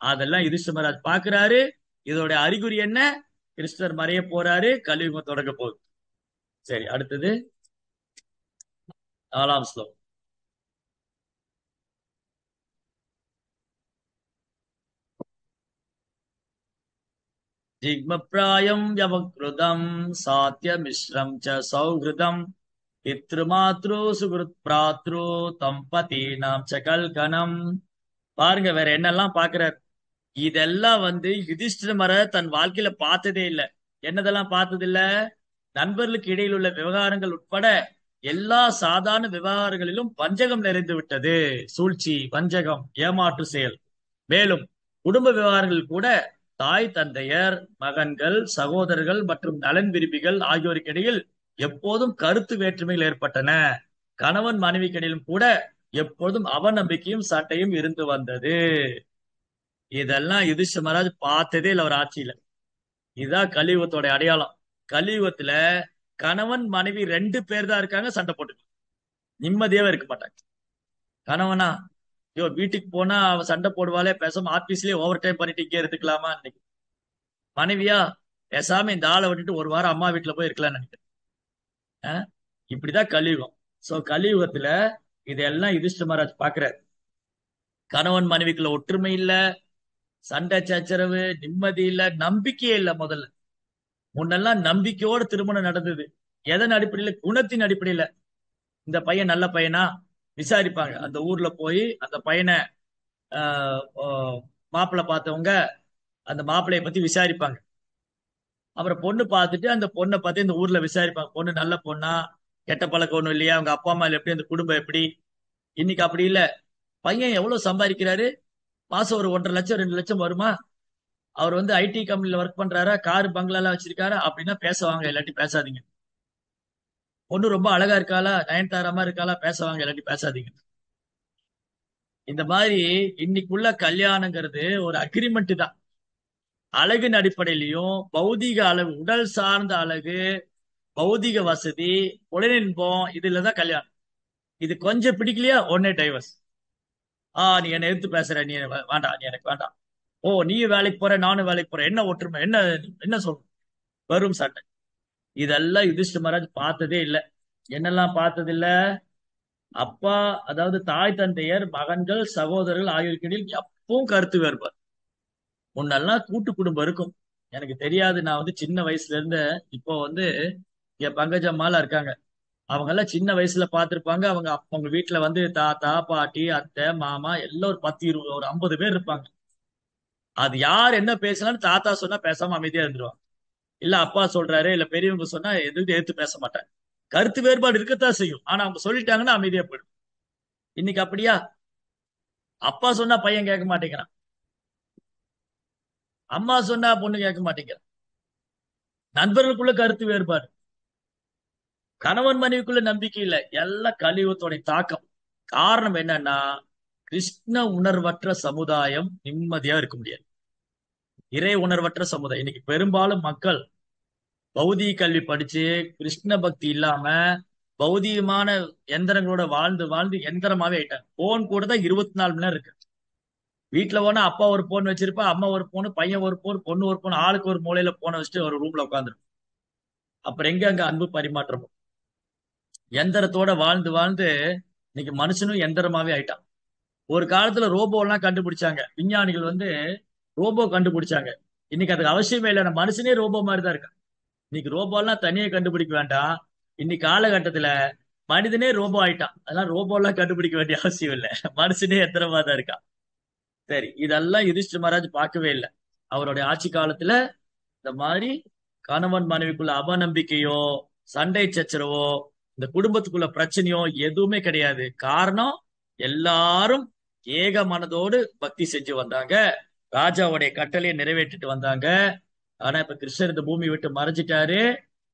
அதெல்லாம் யுதிஷ்டிர மகாராஜ் பாக்குறாரு. இதோட அறிகுறி என்ன? கிருஷ்ணர் மறைய போறாரு, கலியுகம் தொடங்க போகுது. சரி, அடுத்தது 4ஆம் ஸ்லோகம். जिग्मप्रायं व्यवकृतं सात्यमिश्रं च सौहृदं पितृमातृ सुहृत्प्रातृ தம்பதீனாம் ச கல்கனம். பாருங்க, வேற என்னெல்லாம் பாக்குறார். இதெல்லாம் யுதிஷ்டிர மகாராஜ் தன் வாழ்க்கையில பார்த்ததே இல்லை. என்னதெல்லாம் பார்த்தது இல்ல? நண்பர்களுக்கு இடையில் உள்ள விவகாரங்கள் உட்பட எல்லா சாதாரண விவகாரங்களிலும் வஞ்சகம் நிறைந்து விட்டது. சூழ்ச்சி, வஞ்சகம், ஏமாற்று செயல். மேலும் குடும்ப விவகாரங்கள் கூட தாய் தந்தையர், மகன்கள், சகோதரர்கள் மற்றும் நலன் விரும்பிகள் ஆகியோருக்கிடையில் எப்போதும் கருத்து வேற்றுமைகள் ஏற்பட்டன. கணவன் மனைவிக்கிடையிலும் கூட எப்போதும் அவநம்பிக்கையும் சட்டையும் இருந்து வந்தது. இதெல்லாம் யுதிஷ்டிர மகாராஜ் பார்த்ததே இல்லை அவர் ஆட்சியில. இதுதான் கலியுகத்தோட அடையாளம். கலியுகத்துல கணவன் மனைவி 2 பேர் தான் இருக்காங்க, சண்டை போட்டு நிம்மதியாவே இருக்க மாட்டாங்க. கணவனா, ஐயோ வீட்டுக்கு போனா அவ சண்டை போடுவாளே, பேசாம ஆபீஸ்லயே ஓவர் டைம் பண்ணிட்டு இங்கே இருந்துக்கலாமா இன்னைக்கு. மனைவியா, பேசாம இந்த ஆளை விட்டுட்டு ஒரு வாரம் அம்மா வீட்டுல போய் இருக்கலாம்னு நினைக்கிறேன். இப்படிதான் கலியுகம். சோ கலியுகத்துல இதெல்லாம் யுதிஷ்டிர மகாராஜ் பாக்குறாரு. கணவன் மனைவிக்குள்ள ஒற்றுமை இல்ல, சண்டை சச்சரவு, நிம்மதி இல்ல, நம்பிக்கையே இல்ல. முதல்ல முன்னெல்லாம் நம்பிக்கையோட திருமணம் நடந்தது. எதன் அடிப்படையில? குணத்தின் அடிப்படையில. இந்த பையன் நல்ல பையனா விசாரிப்பாங்க. அந்த ஊர்ல போய் அந்த பையனை மாப்பிள்ளை பார்த்தவங்க அந்த மாப்பிள்ளைய பத்தி விசாரிப்பாங்க. அப்புறம் பொண்ணு பார்த்துட்டு அந்த பொண்ணை பத்தி இந்த ஊர்ல விசாரிப்பாங்க. பொண்ணு நல்ல பொண்ணா, கெட்ட பழக்கம் ஒண்ணும் இல்லையா, அவங்க அப்பா அம்மா எப்படி, அந்த குடும்பம் எப்படி. இன்னைக்கு அப்படி இல்ல. பையன் எவ்வளவு சம்பாதிக்கிறாரு, மாசம் ஒரு 1.5 லட்சம் 2 லட்சம் வருமா, அவர் ஐடி கம்பெனில ஒர்க் பண்றாரா, கார் பங்களா எல்லாம் வச்சிருக்காரா அப்படின்னா பேசுவாங்க, இல்லாட்டி பேசாதீங்க. பொண்ணு ரொம்ப அழகா இருக்காளா, நயன்தாரமா இருக்காளா, பேசுவாங்க, இல்லாட்டி பேசாதீங்க. இந்த மாதிரி இன்னைக்குள்ள கல்யாணங்கிறது ஒரு அக்ரிமெண்ட் தான். அழகின் அடிப்படையிலையும் பௌதிக அழகு, உடல் சார்ந்த அழகு, பௌதிக வசதி, உடலின்பம், இதுலதான் கல்யாணம். இது கொஞ்சம் பிடிக்கலையா உடனே டைவர்ஸ். நீ என்னை எதிர்த்து பேசுற, நீ வேண்டாம், நீ எனக்கு வேண்டாம். ஓ நீ வேலைக்கு போற, நானும் வேலைக்கு போறேன், என்ன ஒற்றுமை, என்ன என்ன சொல்லணும், வரும் சட்டை. இதெல்லாம் யுதிஷ்டிர மகாராஜ் பார்த்ததே இல்லை. என்னெல்லாம் பார்த்தது இல்ல? அப்பா, அதாவது தாய் தந்தையர், மகன்கள், சகோதரர்கள் ஆகியோருக்கிடையில் எப்பவும் கருத்து வேறுபாடு. முன்னெல்லாம் கூட்டு குடும்பம் இருக்கும். எனக்கு தெரியாது, நான் சின்ன வயசுல இருந்து இப்போ இங்க பங்கஜம்மால இருக்காங்க. அவங்க எல்லாம் சின்ன வயசுல பார்த்திருப்பாங்க. அவங்க வீட்டுல தாத்தா, பாட்டி, அத்தை, மாமா எல்லாம் ஒரு 10 20 ஒரு 50 பேர் இருப்பாங்க. அது யார் என்ன பேசலாம்னு தாத்தா சொன்னா பேசாம அமைதியா இருந்துருவாங்க. இல்ல அப்பா சொல்றாரு, இல்ல பெரியவங்க சொன்னா எதுவும் எடுத்து பேச மாட்டாங்க. கருத்து வேறுபாடு இருக்கத்தான் செய்யும், ஆனா அவங்க சொல்லிட்டாங்கன்னா அமைதியா போயிடும். இன்னைக்கு அப்படியா? அப்பா சொன்னா பையன் கேட்க மாட்டேங்கிறான், அம்மா சொன்னா பொண்ணு கேட்க மாட்டேங்கிறான். நண்பர்களுக்குள்ள கருத்து வேறுபாடு, கணவன் மனைவிக்குள்ள நம்பிக்கை இல்லை. எல்லாம் கலியுகத்தோட தாக்கம். காரணம் என்னன்னா, கிருஷ்ண உணர்வற்ற சமுதாயம் நிம்மதியா இருக்க முடியாது. இறை உணர்வற்ற சமுதாயம். இன்னைக்கு பெரும்பாலும் மக்கள் பௌதிக கல்வி படிச்சு கிருஷ்ண பக்தி இல்லாம பௌதிகமான எந்திரங்களோட வாழ்ந்து வாழ்ந்து எந்திரமாவே ஆயிட்டாங்க. போன் கூட தான் 24 மணி நேரம் இருக்கு. வீட்டுல போனா அப்பா ஒரு போன் வச்சிருப்பா, அம்மா ஒரு போன், பையன் ஒரு போன், பொண்ணு ஒரு போன், ஆளுக்கு ஒரு மூலையில போனை வச்சுட்டு ஒரு ரூம்ல உட்காந்துரும். அப்புறம் எங்க அங்க அன்பு பரிமாற்றமும்? எந்திரத்தோட வாழ்ந்து வாழ்ந்து இன்னைக்கு மனுஷனும் எந்திரமாவே ஆயிட்டான். ஒரு காலத்துல ரோபோ எல்லாம் கண்டுபிடிச்சாங்க, விஞ்ஞானிகள் ரோபோ கண்டுபிடிச்சாங்க. இன்னைக்கு அதுக்கு அவசியமே இல்லை, நம்ம மனுஷனே ரோபோ மாதிரி தான் இருக்கான். இன்னைக்கு ரோபோ எல்லாம் தனியே கண்டுபிடிக்க வேண்டாம். இன்னைக்கு காலகட்டத்துல மனிதனே ரோபோ ஆயிட்டான். அதெல்லாம் ரோபோ எல்லாம் கண்டுபிடிக்க வேண்டிய அவசியம் இல்லை, மனுஷனே எந்திரமா தான் இருக்கான். சரி, இதெல்லாம் யுதிஷ்டிர மகாராஜ் பார்க்கவே இல்லை. அவருடைய ஆட்சி காலத்துல இந்த மாதிரி கணவன் மனைவிக்குள்ள அவநம்பிக்கையோ, சண்டை சச்சரவோ, இந்த குடும்பத்துக்குள்ள பிரச்சனையோ எதுவுமே கிடையாது. காரணம், எல்லாரும் ஏக மனதோடு பக்தி செஞ்சு வந்தாங்க, ராஜாவுடைய கட்டளையை நிறைவேற்றிட்டு வந்தாங்க. ஆனா இப்ப கிருஷ்ணர் இந்த பூமி விட்டு மறைஞ்சிட்டாரு.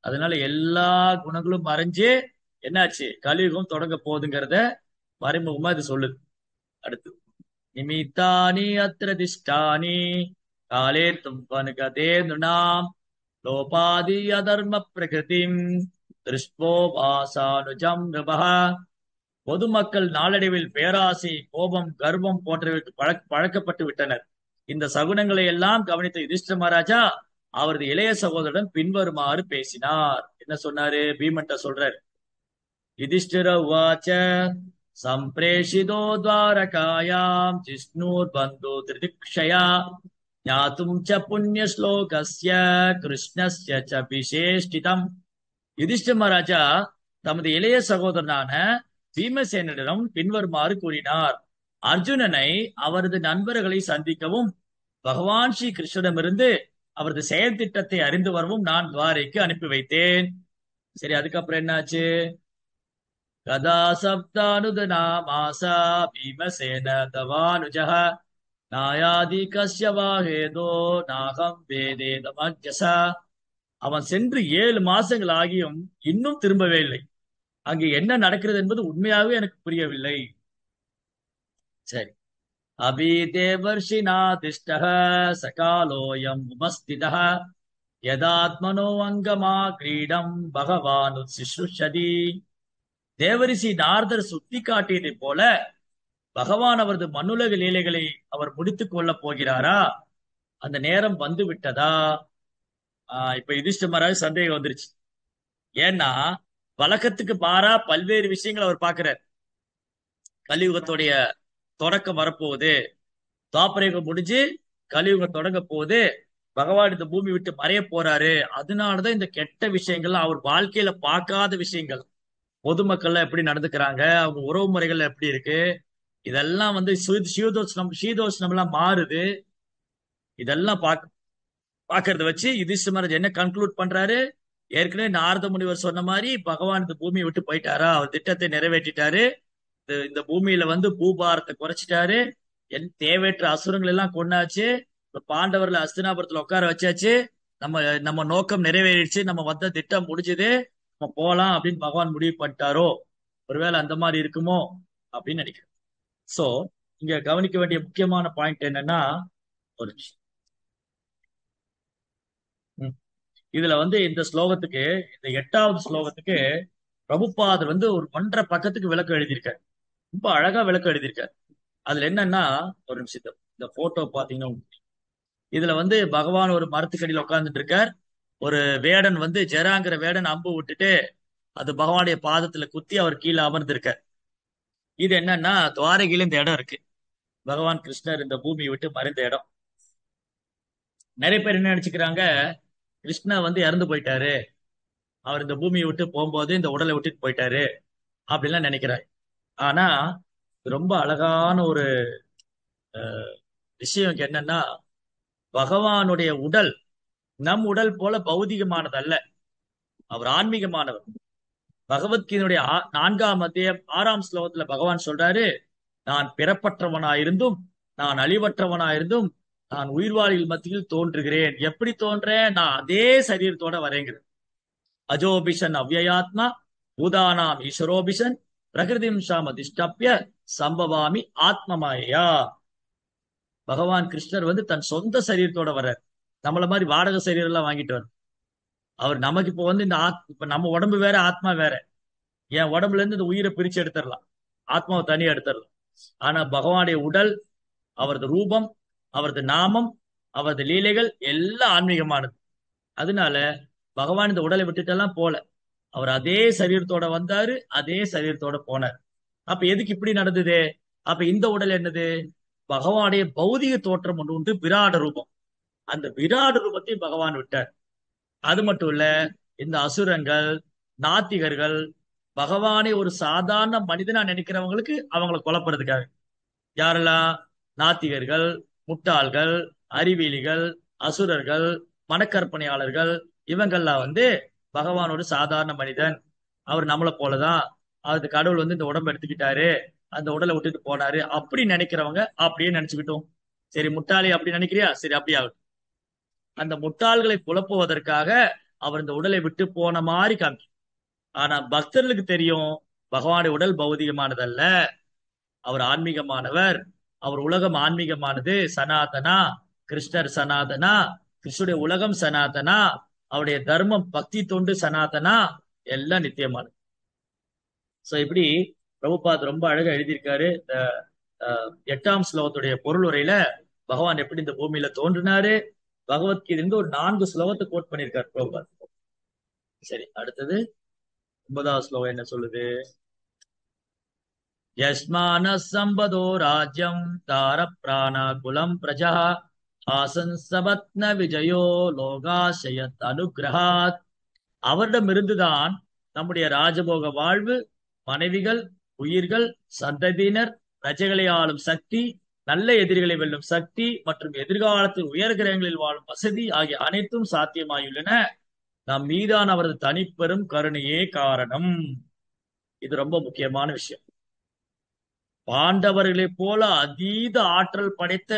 அதனால எல்லா குணங்களும் மறைஞ்சு என்னாச்சு, கலியுகம் தொடங்க போகுதுங்கிறத மறைமுகமா இது சொல்லுது. அடுத்து, நிமித்தானி அத்திர திஷ்டானி காலே தும்பனுகதே நுணாம் லோபாதி அதர்ம பிரகிருதிம் திருஷ்போ வாசானுஜம் நிருபஹ. பொதுமக்கள் நாளடைவில் பேராசை, கோபம், கர்வம் போன்றவைக்கு பழக்கப்பட்டு விட்டனர். இந்த சகுனங்களை எல்லாம் கவனித்த யுதிஷ்டிர மகாராஜா அவரது இளைய சகோதரன் பின்வருமாறு பேசினார். என்ன சொன்னாரு? பீமன்ட்ட சொல்றாரு. யுதிஷ்டிர உவாச்ச சம்பிரேஷிதோ துவாரகாயாம் ஜிஷ்ணூர் பந்தோ திரிதிக்ஷயா ஞாத்தும் ச புண்ணிய ஸ்லோகஸ்ய கிருஷ்ணஸ்ய ச விசேஷ்டிதம். யுதிஷ்டிர மகாராஜா தமது இளைய சகோதரனான பீமசேனரிடம் பின்வருமாறு கூறினார். அர்ஜுனனை அவரது நண்பர்களை சந்திக்கவும் பகவான் ஸ்ரீ கிருஷ்ணரிடமிருந்து அவரது செயல் திட்டத்தை அறிந்து வரவும் நான் துவாரைக்கு அனுப்பி வைத்தேன். சரி, அதுக்கப்புறம் என்னாச்சு? கதா சப்தானுதனா மாசா பீமசேன தவானுஜஹ நாயாதி கஷ்யவாகேதோ நாகம் வேதேதமஜசா. அவன் சென்று 7 மாசங்கள் ஆகியும் இன்னும் திரும்பவே இல்லை. அங்கே என்ன நடக்கிறது என்பது உண்மையாகவே எனக்கு புரியவில்லை. சரி. அபி தேவர்ஷினா திஷ்டஹ சகாலோயம் உபஸ்திதஹ யதாத்மனோ அங்கமா கிரீடம் பகவான் உத்சிஷ்ருஷதி. தேவரிஷி நாரதர் சுட்டி காட்டியதைப் போல பகவான் அவரது மண்ணுலக லீலைகளை அவர் முடித்துக் கொள்ளப் போகிறாரா? அந்த நேரம் வந்து விட்டதா? இப்ப யுதிஷ்ட மகாராஜ் சந்தேகம் வந்துருச்சு. ஏன்னா வழக்கத்துக்கு மாறா பல்வேறு விஷயங்கள் அவர் பார்க்கிறார். கலியுகத்துடைய தொடக்கம் வரப்போகுது, துவாபரயுகம் முடிஞ்சு கலியுகம் தொடங்க போகுது, பகவான் இந்த பூமி விட்டு மறைய போறாரு. அதனாலதான் இந்த கெட்ட விஷயங்கள்லாம் அவர் வாழ்க்கையில பார்க்காத விஷயங்கள், பொதுமக்கள்லாம் எப்படி நடந்துக்கிறாங்க, அவங்க உறவு முறைகள் எப்படி இருக்கு, இதெல்லாம் வந்து சீதோஷ்ணம் எல்லாம் மாறுது. இதெல்லாம் பாக்குறத வச்சு யுதிஷ்ட மகாராஜ் என்ன கன்க்ளூட் பண்றாரு? ஏற்கனவே நாரத முனிவர் சொன்ன மாதிரி பகவான் இந்த பூமியை விட்டு போயிட்டாரா, அவர் திட்டத்தை நிறைவேற்றிட்டாரு, இந்த பூமியில வந்து பூபாரத்தை குறைச்சிட்டாரு, தேவையற்ற அசுரங்கள் எல்லாம் கொண்டாச்சு, பாண்டவர்ல அஸ்தினாபுரத்துல உட்கார வச்சாச்சு, நம்ம நோக்கம் நிறைவேறிடுச்சு, நம்ம வந்த திட்டம் முடிஞ்சது, நம்ம போலாம் அப்படின்னு பகவான் முடிவு பண்ணிட்டாரோ? ஒருவேளை அந்த மாதிரி இருக்குமோ அப்படின்னு நினைக்கிறேன். சோ இங்க கவனிக்க வேண்டிய முக்கியமான பாயிண்ட் என்னன்னா, ஒரு நிமிஷம். இதுல வந்து இந்த ஸ்லோகத்துக்கு, இந்த 8வது ஸ்லோகத்துக்கு பிரபுபாதர் வந்து ஒரு 1.5 பக்கத்துக்கு விளக்கம் எழுதியிருக்காரு. ரொம்ப அழகா விளக்கம் எழுதியிருக்காரு. அதுல என்னன்னா, ஒரு நிமிஷம் இந்த போட்டோ பாத்தீங்கன்னா, இதுல வந்து பகவான் ஒரு மரத்துக்கடியில் உட்கார்ந்துட்டு இருக்கார். ஒரு வேடன் வந்து ஜெராங்கிற வேடன் அம்பு விட்டுட்டு அது பகவானுடைய பாதத்துல குத்தி அவர் கீழே அமர்ந்திருக்கார். இது என்னன்னா, துவாரகையில இந்த இடம் இருக்கு, பகவான் கிருஷ்ணர் இந்த பூமியை விட்டு மறைந்த இடம். நிறைய பேர் என்ன நினைச்சுக்கிறாங்க, கிருஷ்ணர் வந்து இறந்து போயிட்டாரு, அவர் இந்த பூமியை விட்டு போகும்போது இந்த உடலை விட்டுட்டு போயிட்டாரு அப்படின்லாம் நினைக்கிறாரு. ஆனா ரொம்ப அழகான ஒரு விஷயம் என்னன்னா, பகவானுடைய உடல் நம் உடல் போல பௌதிகமானது அல்ல, அவர் ஆன்மீகமானவர். பகவத்கீதையுடைய 4ஆம் அத்தியாயம் 6ஆம் ஸ்லோகத்துல பகவான் சொல்றாரு, நான் பிறப்பற்றவனாயிருந்தும் நான் அழிவற்றவனாயிருந்தும் நான் உயிர்வாழிகள் மத்தியில் தோன்றுகிறேன். எப்படி தோன்றேன்? நான் அதே சரீரத்தோட வரேங்கிறேன். அஜோபிஷன் அவ்யயாத்மா பூதானாம் ஈஸ்வரோபிஷன் பிரகிருதிம் சாமதிஷ்டப்ய சம்பவாமி ஆத்மமாயா. பகவான் கிருஷ்ணர் வந்து தன் சொந்த சரீரத்தோட வர்றார். நம்மள மாதிரி வாடகை சரீரம் எல்லாம் வாங்கிட்டு வர அவர். நமக்கு இப்போ வந்து இந்த இப்ப நம்ம உடம்பு வேற, ஆத்மா வேற. என் உடம்புல இருந்து இந்த உயிரை பிரிச்சு எடுத்துடலாம், ஆத்மாவை தனியா எடுத்துடலாம். ஆனா பகவானுடைய உடல், அவரது ரூபம், அவரது நாமம், அவரது லீலைகள் எல்லாம் ஆன்மீகமானது. அதனால பகவான் இந்த உடலை விட்டுட்டெல்லாம் போல, அவர் அதே சரீரத்தோட வந்தாரு, அதே சரீரத்தோட போனார். அப்ப எதுக்கு இப்படி நடந்தது? அப்ப இந்த உடல் என்னது? பகவானுடைய பௌதிக தோற்றம் ஒன்று உண்டு, விராட ரூபம். அந்த விராட ரூபத்தை பகவான் விட்டார். அது மட்டும் இல்ல, இந்த அசுரங்கள், நாத்திகர்கள் பகவானை ஒரு சாதாரண மனிதனா நினைக்கிறவங்களுக்கு அவங்களை கொலைப்படுறதுக்காக. யாரெல்லாம்? நாத்திகர்கள், முட்டாள்கள், அறிவியலிகள், அசுரர்கள், மனக்கற்பனையாளர்கள், இவங்கெல்லாம் வந்து பகவான் ஒரு சாதாரண மனிதன், அவர் நம்மளை போலதான், அது கடவுள் வந்து இந்த உடம்பு எடுத்துக்கிட்டாரு, அந்த உடலை விட்டுட்டு போனாரு அப்படி நினைக்கிறவங்க அப்படியே நினைச்சுக்கிட்டோம். சரி, முட்டாளி அப்படி நினைக்கிறியா, சரி அப்படி ஆகட்டும். அந்த முட்டாள்களை குழப்புவதற்காக அவர் இந்த உடலை விட்டு போன மாதிரி காமி. ஆனா பக்தர்களுக்கு தெரியும், பகவானுடைய உடல் பௌதிகமானதல்ல, அவர் ஆன்மீகமானவர், அவர் உலகம் ஆன்மீகமானது, சனாதனா. கிருஷ்ணர் சனாதனா, கிருஷ்ணருடைய உலகம் சனாதனா, அவருடைய தர்மம் பக்தி தொண்டு சனாதனா, எல்லாம் நித்தியமானது. சோ இப்படி பிரபுபாத் ரொம்ப அழகா எழுதியிருக்காரு. இந்த 8ஆம் ஸ்லோகத்துடைய பொருள் உரையில பகவான் எப்படி இந்த பூமியில தோன்றினாரு, பகவத்கீதையிலிருந்து ஒரு 4 ஸ்லோகத்தை கோட் பண்ணியிருக்காரு பிரபுபாத். சரி, அடுத்தது 9வது ஸ்லோகம் என்ன சொல்லுது? யஸ்மான சம்பதோ ராஜ்யம் தார பிராணா குலம் பிரஜா ஆசன் சபத்ன விஜயோ லோகாசயத் அனுகிரகாத். அவரிடமிருந்துதான் நம்முடைய ராஜபோக வாழ்வு, மனைவிகள், உயிர்கள், சந்ததியினர், பிரஜைகளை ஆளும் சக்தி, நல்ல எதிரிகளை வெல்லும் சக்தி மற்றும் எதிர்காலத்தில் உயர் கிரகங்களில் வாழும் வசதி ஆகிய அனைத்தும் சாத்தியமாயுள்ளன. நம் மீதான அவரது தனிப்பெரும் கருணையே காரணம். இது ரொம்ப முக்கியமான விஷயம். பாண்டவர்களைப் போல அதீத ஆற்றல் படைத்த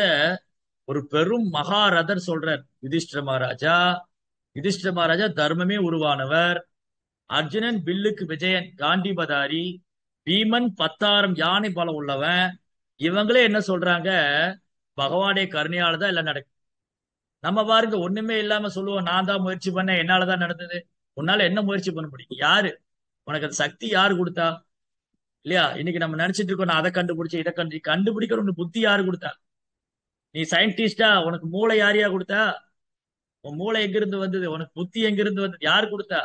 ஒரு பெரும் மகாரதர் சொல்றார் யுதிஷ்டிர மகாராஜா. யுதிஷ்டிர மகாராஜா தர்மமே உருவானவர். அர்ஜுனன் வில்லுக்கு விஜயன் காண்டிபதாரி. பீமன் 10,000 யானை பலம் உள்ளவன். இவங்களே என்ன சொல்றாங்க, பகவானுடைய கருணையால தான் எல்லாம் நடக்குது. நம்ம பாருங்க, ஒண்ணுமே இல்லாம சொல்லுவோம், நான் தான் முயற்சி பண்ணேன், என்னாலதான் நடந்தது. உன்னால என்ன முயற்சி பண்ண முடியும்? யாரு உனக்கு அந்த சக்தி யாரு கொடுத்தா? இல்லையா? இன்னைக்கு நம்ம நினைச்சிட்டு இருக்கோம், நான் அதை கண்டுபிடிச்சேன், இதை கண்டுபிடிக்கிற உனக்கு புத்தி யாரு கொடுத்தா? நீ சயின்டிஸ்டா? உனக்கு மூளை யாரையா கொடுத்தா? உன் மூளை எங்கிருந்து வந்தது? உனக்கு புத்தி எங்கிருந்து வந்தது? யாரு கொடுத்தா?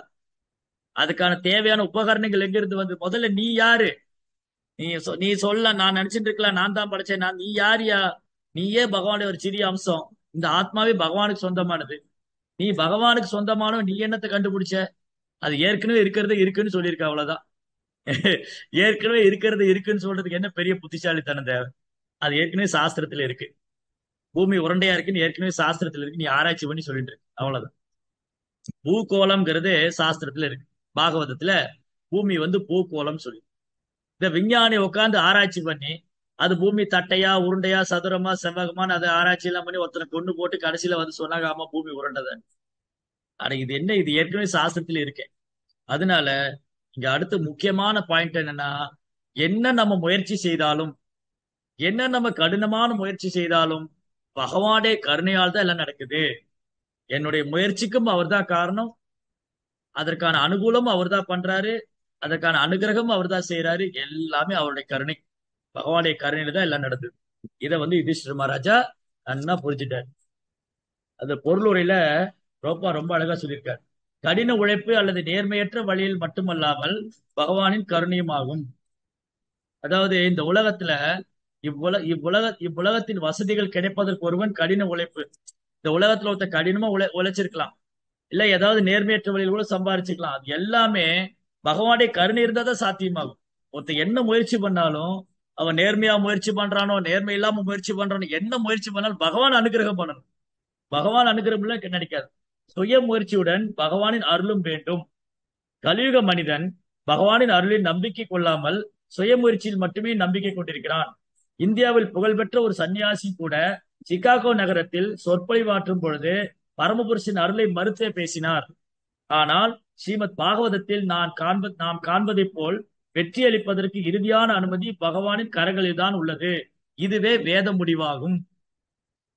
அதுக்கான தேவையான உபகரணங்கள் எங்கிருந்து வந்தது? முதல்ல நீ யாரு? நீ சொல்ல, நான் நினைச்சிட்டு இருக்கலாம் நான் தான் படைச்சேன், நீ யாரியா? நீயே பகவானுடைய ஒரு சிறிய அம்சம். இந்த ஆத்மாவே பகவானுக்கு சொந்தமானது. நீ பகவானுக்கு சொந்தமானவன், நீ என்னத்தை கண்டுபிடிச்ச? அது ஏற்கனவே இருக்கிறது இருக்குன்னு சொல்லியிருக்க, அவ்வளவுதான். ஏற்கனவே இருக்கிறது இருக்குன்னு சொல்றதுக்கு என்ன பெரிய புத்திசாலித்தனம் தேவை? அது ஏற்கனவே சாஸ்திரத்துல இருக்கு. பூமி உருண்டையா இருக்குன்னு ஏற்கனவே சாஸ்திரத்துல இருக்கு, நீ ஆராய்ச்சி பண்ணி சொல்லிட்டு இருக்கு, அவ்வளவுதான். பூகோளம்ங்கிறது சாஸ்திரத்துல இருக்கு. பாகவதத்துல பூமி பூகோளம் சொல்லி, இந்த விஞ்ஞானி உட்காந்து ஆராய்ச்சி பண்ணி அது பூமி தட்டையா உருண்டையா சதுரமா செவ்வகமான்னு அதை ஆராய்ச்சி எல்லாம் பண்ணி ஒருத்தனை கொண்டு போட்டு கடைசியில சொன்னாங்க, ஆமா பூமி உருண்டைதான். ஆனா இது என்ன, இது ஏற்கனவே சாஸ்திரத்துல இருக்கு. அதனால இங்க அடுத்த முக்கியமான பாயிண்ட் என்னன்னா, என்ன நம்ம முயற்சி செய்தாலும், என்ன நம்ம கடினமான முயற்சி செய்தாலும் பகவானுடைய கருணையால் தான் எல்லாம் நடக்குது. என்னுடைய முயற்சிக்கும் அவர் தான் காரணம், அதற்கான அனுகூலமும் அவர் தான் பண்றாரு, அதற்கான அனுகிரகமும் அவர் தான் செய்யறாரு. எல்லாமே அவருடைய கருணை, பகவானுடைய கருணையில தான் எல்லாம் நடந்தது. இதை யுதிஷ்டிர மகாராஜா நன்னா புரிஞ்சுட்டார். அந்த பொருளுரையில ரொம்ப அழகா சொல்லியிருக்காரு. கடின உழைப்பு அல்லது நேர்மையற்ற வழியில் மட்டுமல்லாமல் பகவானின் கருணையும் ஆகும். அதாவது இந்த உலகத்துல இவ்வுலகத்தின் வசதிகள் கிடைப்பதற்கு ஒருவன் கடின உழைப்பு. இந்த உலகத்துல ஒருத்த கடினமா உழைச்சிருக்கலாம், இல்ல ஏதாவது நேர்மையற்ற வழியில் கூட சம்பாரிச்சுக்கலாம். அது எல்லாமே பகவானுடைய கருணை இருந்தா தான் சாத்தியமாகும். ஒருத்த என்ன முயற்சி பண்ணாலும், அவன் நேர்மையா முயற்சி பண்றானோ நேர்மை இல்லாம முயற்சி பண்றானோ, என்ன முயற்சி பண்ணாலும் பகவான் அனுகிரகம் பண்ணணும். பகவான் அனுகிரகம் கிடைக்காது. சுய முயற்சியுடன் பகவானின் அருளும் வேண்டும். கலியுக மனிதன் பகவானின் அருளில் நம்பிக்கை கொள்ளாமல் சுய முயற்சியில் மட்டுமே நம்பிக்கை கொண்டிருக்கிறான். இந்தியாவில் புகழ்பெற்ற ஒரு சன்னியாசி கூட சிகாகோ நகரத்தில் சொற்பொழிவாற்றும் பொழுது பரமபுருஷின் அருளை மறுத்தே பேசினார். ஆனால் ஸ்ரீமத் பாகவதத்தில் நாம் காண்பதை போல் வெற்றி அளிப்பதற்கு இறுதியான அனுமதி பகவானின் கரங்களில் தான் உள்ளது. இதுவே வேத முடிவாகும்.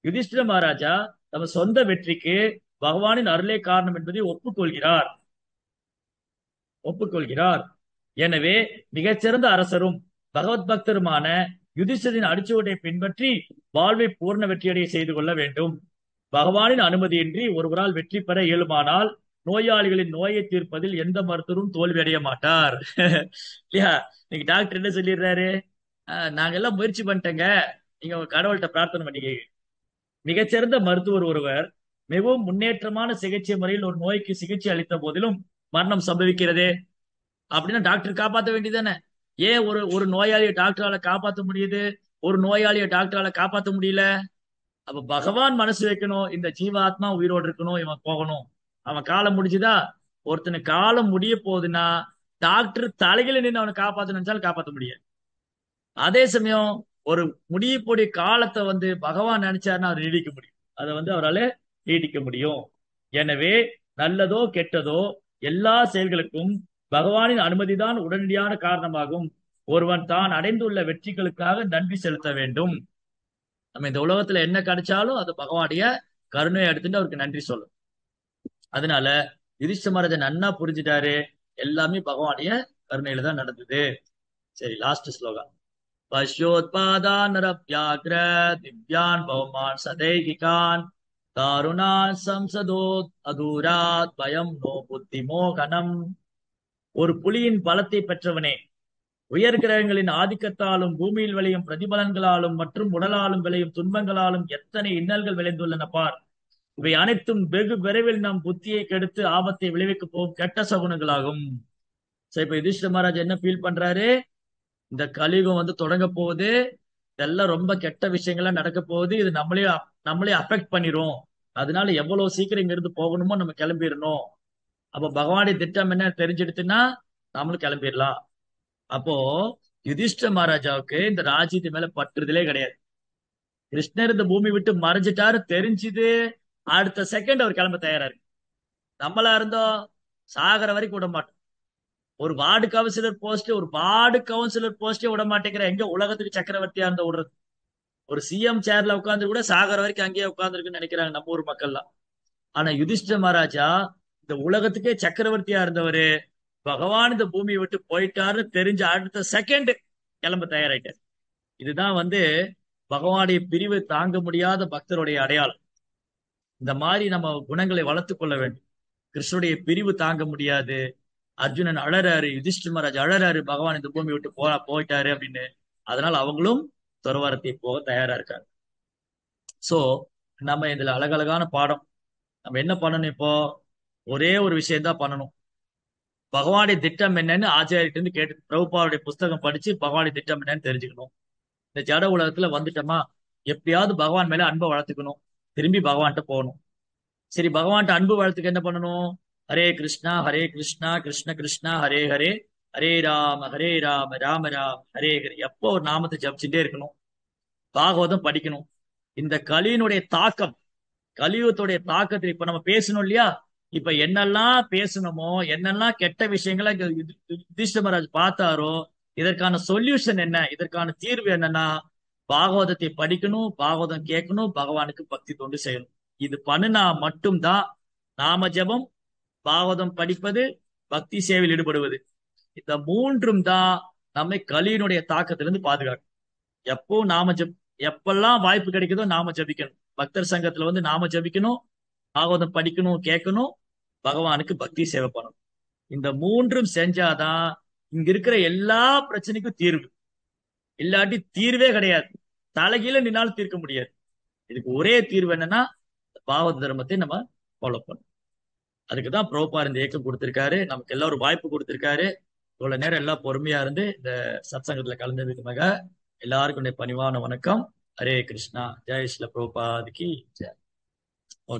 யுதிஷ்டிர மகாராஜா தமது சொந்த வெற்றிக்கு பகவானின் அருளே காரணம் என்பதை ஒப்புக்கொள்கிறார். எனவே மிகச்சிறந்த அரசரும் பகவத் பக்தருமான யுதிஷ்டரின் அடிச்சுவட்டை பின்பற்றி வாழ்வை பூர்ண வெற்றியடைய செய்து கொள்ள வேண்டும். பகவானின் அனுமதியின்றி ஒருவரால் வெற்றி பெற இயலுமானால் நோயாளிகளின் நோயை தீர்ப்பதில் எந்த மருத்துவரும் தோல்வி அடைய மாட்டார். இல்லையா? நீங்க டாக்டர் என்ன சொல்லிடுறாரு, நாங்க எல்லாம் முயற்சி பண்ணிட்டேங்க, நீங்க உங்க கடவுள்கிட்ட பிரார்த்தனை பண்ணிக்க. மிகச்சிறந்த மருத்துவர் ஒருவர் மிகவும் முன்னேற்றமான சிகிச்சை முறையில் ஒரு நோய்க்கு சிகிச்சை அளித்த போதிலும் மரணம் சம்பவிக்கிறதே அப்படின்னா டாக்டர் காப்பாற்ற வேண்டியதானே? ஏன் ஒரு நோயாளியை டாக்டரால காப்பாற்ற முடியுது, ஒரு நோயாளியை டாக்டரால காப்பாற்ற முடியல? அப்ப பகவான் மனசு வைக்கணும், இந்த ஜீவாத்மா உயிரோடு இருக்கணும், இவன் போகணும். அவன் காலம் முடிஞ்சுதா? ஒருத்தனுக்கு காலம் முடிய போகுதுன்னா டாக்டர் தலையில நின்று அவனை காப்பாற்ற நினைச்சாலும் காப்பாற்ற முடியாது. அதே சமயம் ஒரு முடியக்கூடிய காலத்தை பகவான் நினைச்சாருன்னா அவர் நீடிக்க முடியும், அதை அவரால் நீடிக்க முடியும். எனவே நல்லதோ கெட்டதோ எல்லா செயல்களுக்கும் பகவானின் அனுமதிதான் உடனடியான காரணமாகும். ஒருவன் தான் அடைந்துள்ள வெற்றிகளுக்காக நன்றி செலுத்த வேண்டும். நம்ம இந்த உலகத்துல என்ன கிடைச்சாலும் அது பகவானுடைய கருணையை எடுத்துட்டு அவருக்கு நன்றி சொல்லும். அதனால யுதிஷ்டிர மகாராஜன் நன்னா புரிஞ்சுட்டாரு, எல்லாமே பகவானுடைய கருணையில தான் நடந்தது. சரி, லாஸ்ட் ஸ்லோகா. பஷ்யோத்பாதானரப்யாக்ர திவ்யான் பௌமான் சதைகிகான் தாருணான் சம்சதோத் அதூராத் பயம் நோ புத்தி மோகனம். ஒரு புலியின் பலத்தை பெற்றவனே, உயர் கிரகங்களின் ஆதிக்கத்தாலும் பூமியில் விளையும் பிரதிபலன்களாலும் மற்றும் உடலாலும் விளையும் துன்பங்களாலும் எத்தனை இன்னல்கள் விளைந்துள்ளன பார். இவை அனைத்தும் வெகு விரைவில் நம் புத்தியை கெடுத்து ஆபத்தை விளைவிக்க போகும் கெட்ட சகுனங்களாகும். சரி, இப்ப யுதிஷ்டிர மகாராஜ் என்ன ஃபீல் பண்றாரு? இந்த கலியுகம் தொடங்க போகுது, இதெல்லாம் ரொம்ப கெட்ட விஷயங்கள்லாம் நடக்க போகுது, இது நம்மளே அஃபெக்ட் பண்ணிரும். அதனால எவ்வளவு சீக்கிரம் இங்க இருந்து போகணுமோ நம்ம கிளம்பிடணும். அப்ப பகவானுடைய திட்டம் என்ன தெரிஞ்சிடுச்சுன்னா நம்மளும் கிளம்பிடலாம். அப்போ யுதிஷ்ட மகாராஜாவுக்கு இந்த ராஜ்யத்து மேல பற்றுதலே கிடையாது. கிருஷ்ணர் இந்த பூமி விட்டு மறைஞ்சிட்டாரு தெரிஞ்சுது, அடுத்த செகண்ட் அவர் கிளம்ப தயாராரு. நம்மளா இருந்தோம் சாகர வரைக்கும் விட மாட்டோம். ஒரு வார்டு கவுன்சிலர் போஸ்டே விட மாட்டேங்கிற எங்க உலகத்துக்கு சக்கரவர்த்தியா இருந்த விடுறது. ஒரு சிஎம் சேர்ல உட்கார்ந்து கூட சாகர வரைக்கும் அங்கேயே உட்கார்ந்துருக்குன்னு நினைக்கிறாங்க நம்ம ஊர் மக்கள்லாம். ஆனா யுதிஷ்ட மகாராஜா இந்த உலகத்துக்கே சக்கரவர்த்தியா இருந்தவரு பகவான் இந்த பூமியை விட்டு போயிட்டாருன்னு தெரிஞ்ச அடுத்த செகண்ட் கிளம்ப தயாராயிட்டார். இதுதான் பகவானுடைய பிரிவு தாங்க முடியாத பக்தருடைய அடையாளம். இந்த மாதிரி நம்ம குணங்களை வளர்த்து கொள்ள வேண்டும். கிருஷ்ணனுடைய பிரிவு தாங்க முடியாது. அர்ஜுனன் அழறாரு, யுதிஷ்ட மகாராஜ் அழறாரு, பகவான் இந்த பூமி விட்டு போயிட்டாரு அப்படின்னு. அதனால அவங்களும் துறவரத்தை போக தயாரா இருக்காங்க. சோ நம்ம இதுல அழகழகான பாடம். நம்ம என்ன பண்ணணும்? இப்போ ஒரே ஒரு விஷயம் தான் பண்ணணும். பகவானுடைய திட்டம் என்னன்னு ஆச்சாரியிட்ட இருந்து கேட்டு பிரபுபாவுடைய புஸ்தகம் படிச்சு பகவானுடைய திட்டம் என்னன்னு தெரிஞ்சுக்கணும். இந்த ஜட உலகத்துல வந்துட்டோமா, எப்படியாவது பகவான் மேல அன்பை வளர்த்துக்கணும், திரும்பி பகவான்கிட்ட போகணும். சரி, பகவான்கிட்ட அன்பு வளர்த்துக்க என்ன பண்ணணும்? ஹரே கிருஷ்ணா கிருஷ்ண கிருஷ்ணா ஹரே ஹரே, ஹரே ராம ராம ராம ஹரே ஹரே. எப்போ ஒரு நாமத்தை ஜபிச்சுட்டே இருக்கணும். பாகவதம் படிக்கணும். இந்த கலியினுடைய தாக்கம், கலியுகத்துடைய தாக்கத்தில் இப்ப நம்ம பேசணும் இல்லையா? இப்ப என்னெல்லாம் பேசணுமோ, என்னெல்லாம் கெட்ட விஷயங்களை யுதிஷ்ட மகாராஜ் பார்த்தாரோ, இதற்கான சொல்யூஷன் என்ன, இதற்கான தீர்வு என்னன்னா, பாகவதத்தை படிக்கணும், பாகவதம் கேட்கணும், பகவானுக்கு பக்தி தொண்டு செய்யணும். இது பண்ணுனா மட்டும்தான் நாம ஜபம், பாகவதம் படிப்பது, பக்தி சேவையில் ஈடுபடுவது, இந்த மூன்றும் தான் நம்மை கலியினுடைய தாக்கத்திலிருந்து பாதுகாக்கும். எப்போ எப்பெல்லாம் வாய்ப்பு கிடைக்குதோ நாம ஜபிக்கணும். பக்தர் சங்கத்துல நாம ஜபிக்கணும், பாகவதம் படிக்கணும், கேட்கணும், பகவானுக்கு பக்தி சேவை பண்ணணும். இந்த மூன்றும் செஞ்சாதான் இங்க இருக்கிற எல்லா பிரச்சனைக்கும் தீர்வு. இல்லாட்டி தீர்வே கிடையாது. தலைகீழ நின்னாலும் தீர்க்க முடியாது. இதுக்கு ஒரே தீர்வு என்னன்னா, பாகவத தர்மத்தை நம்ம ஃபாலோ பண்ணணும். அதுக்குதான் பிரபுபார் இந்த இயக்கம் கொடுத்திருக்காரு. நமக்கு எல்லாரும் வாய்ப்பு கொடுத்திருக்காரு. இவ்வளவு நேரம் எல்லாம் பொறுமையா இருந்து இந்த சத்சங்கத்துல கலந்ததுக்காக எல்லாருக்கும் பணிவான வணக்கம். ஹரே கிருஷ்ணா. ஜெய் ஸ்ரீல பிரபுபாதுக்கு ஜெய்.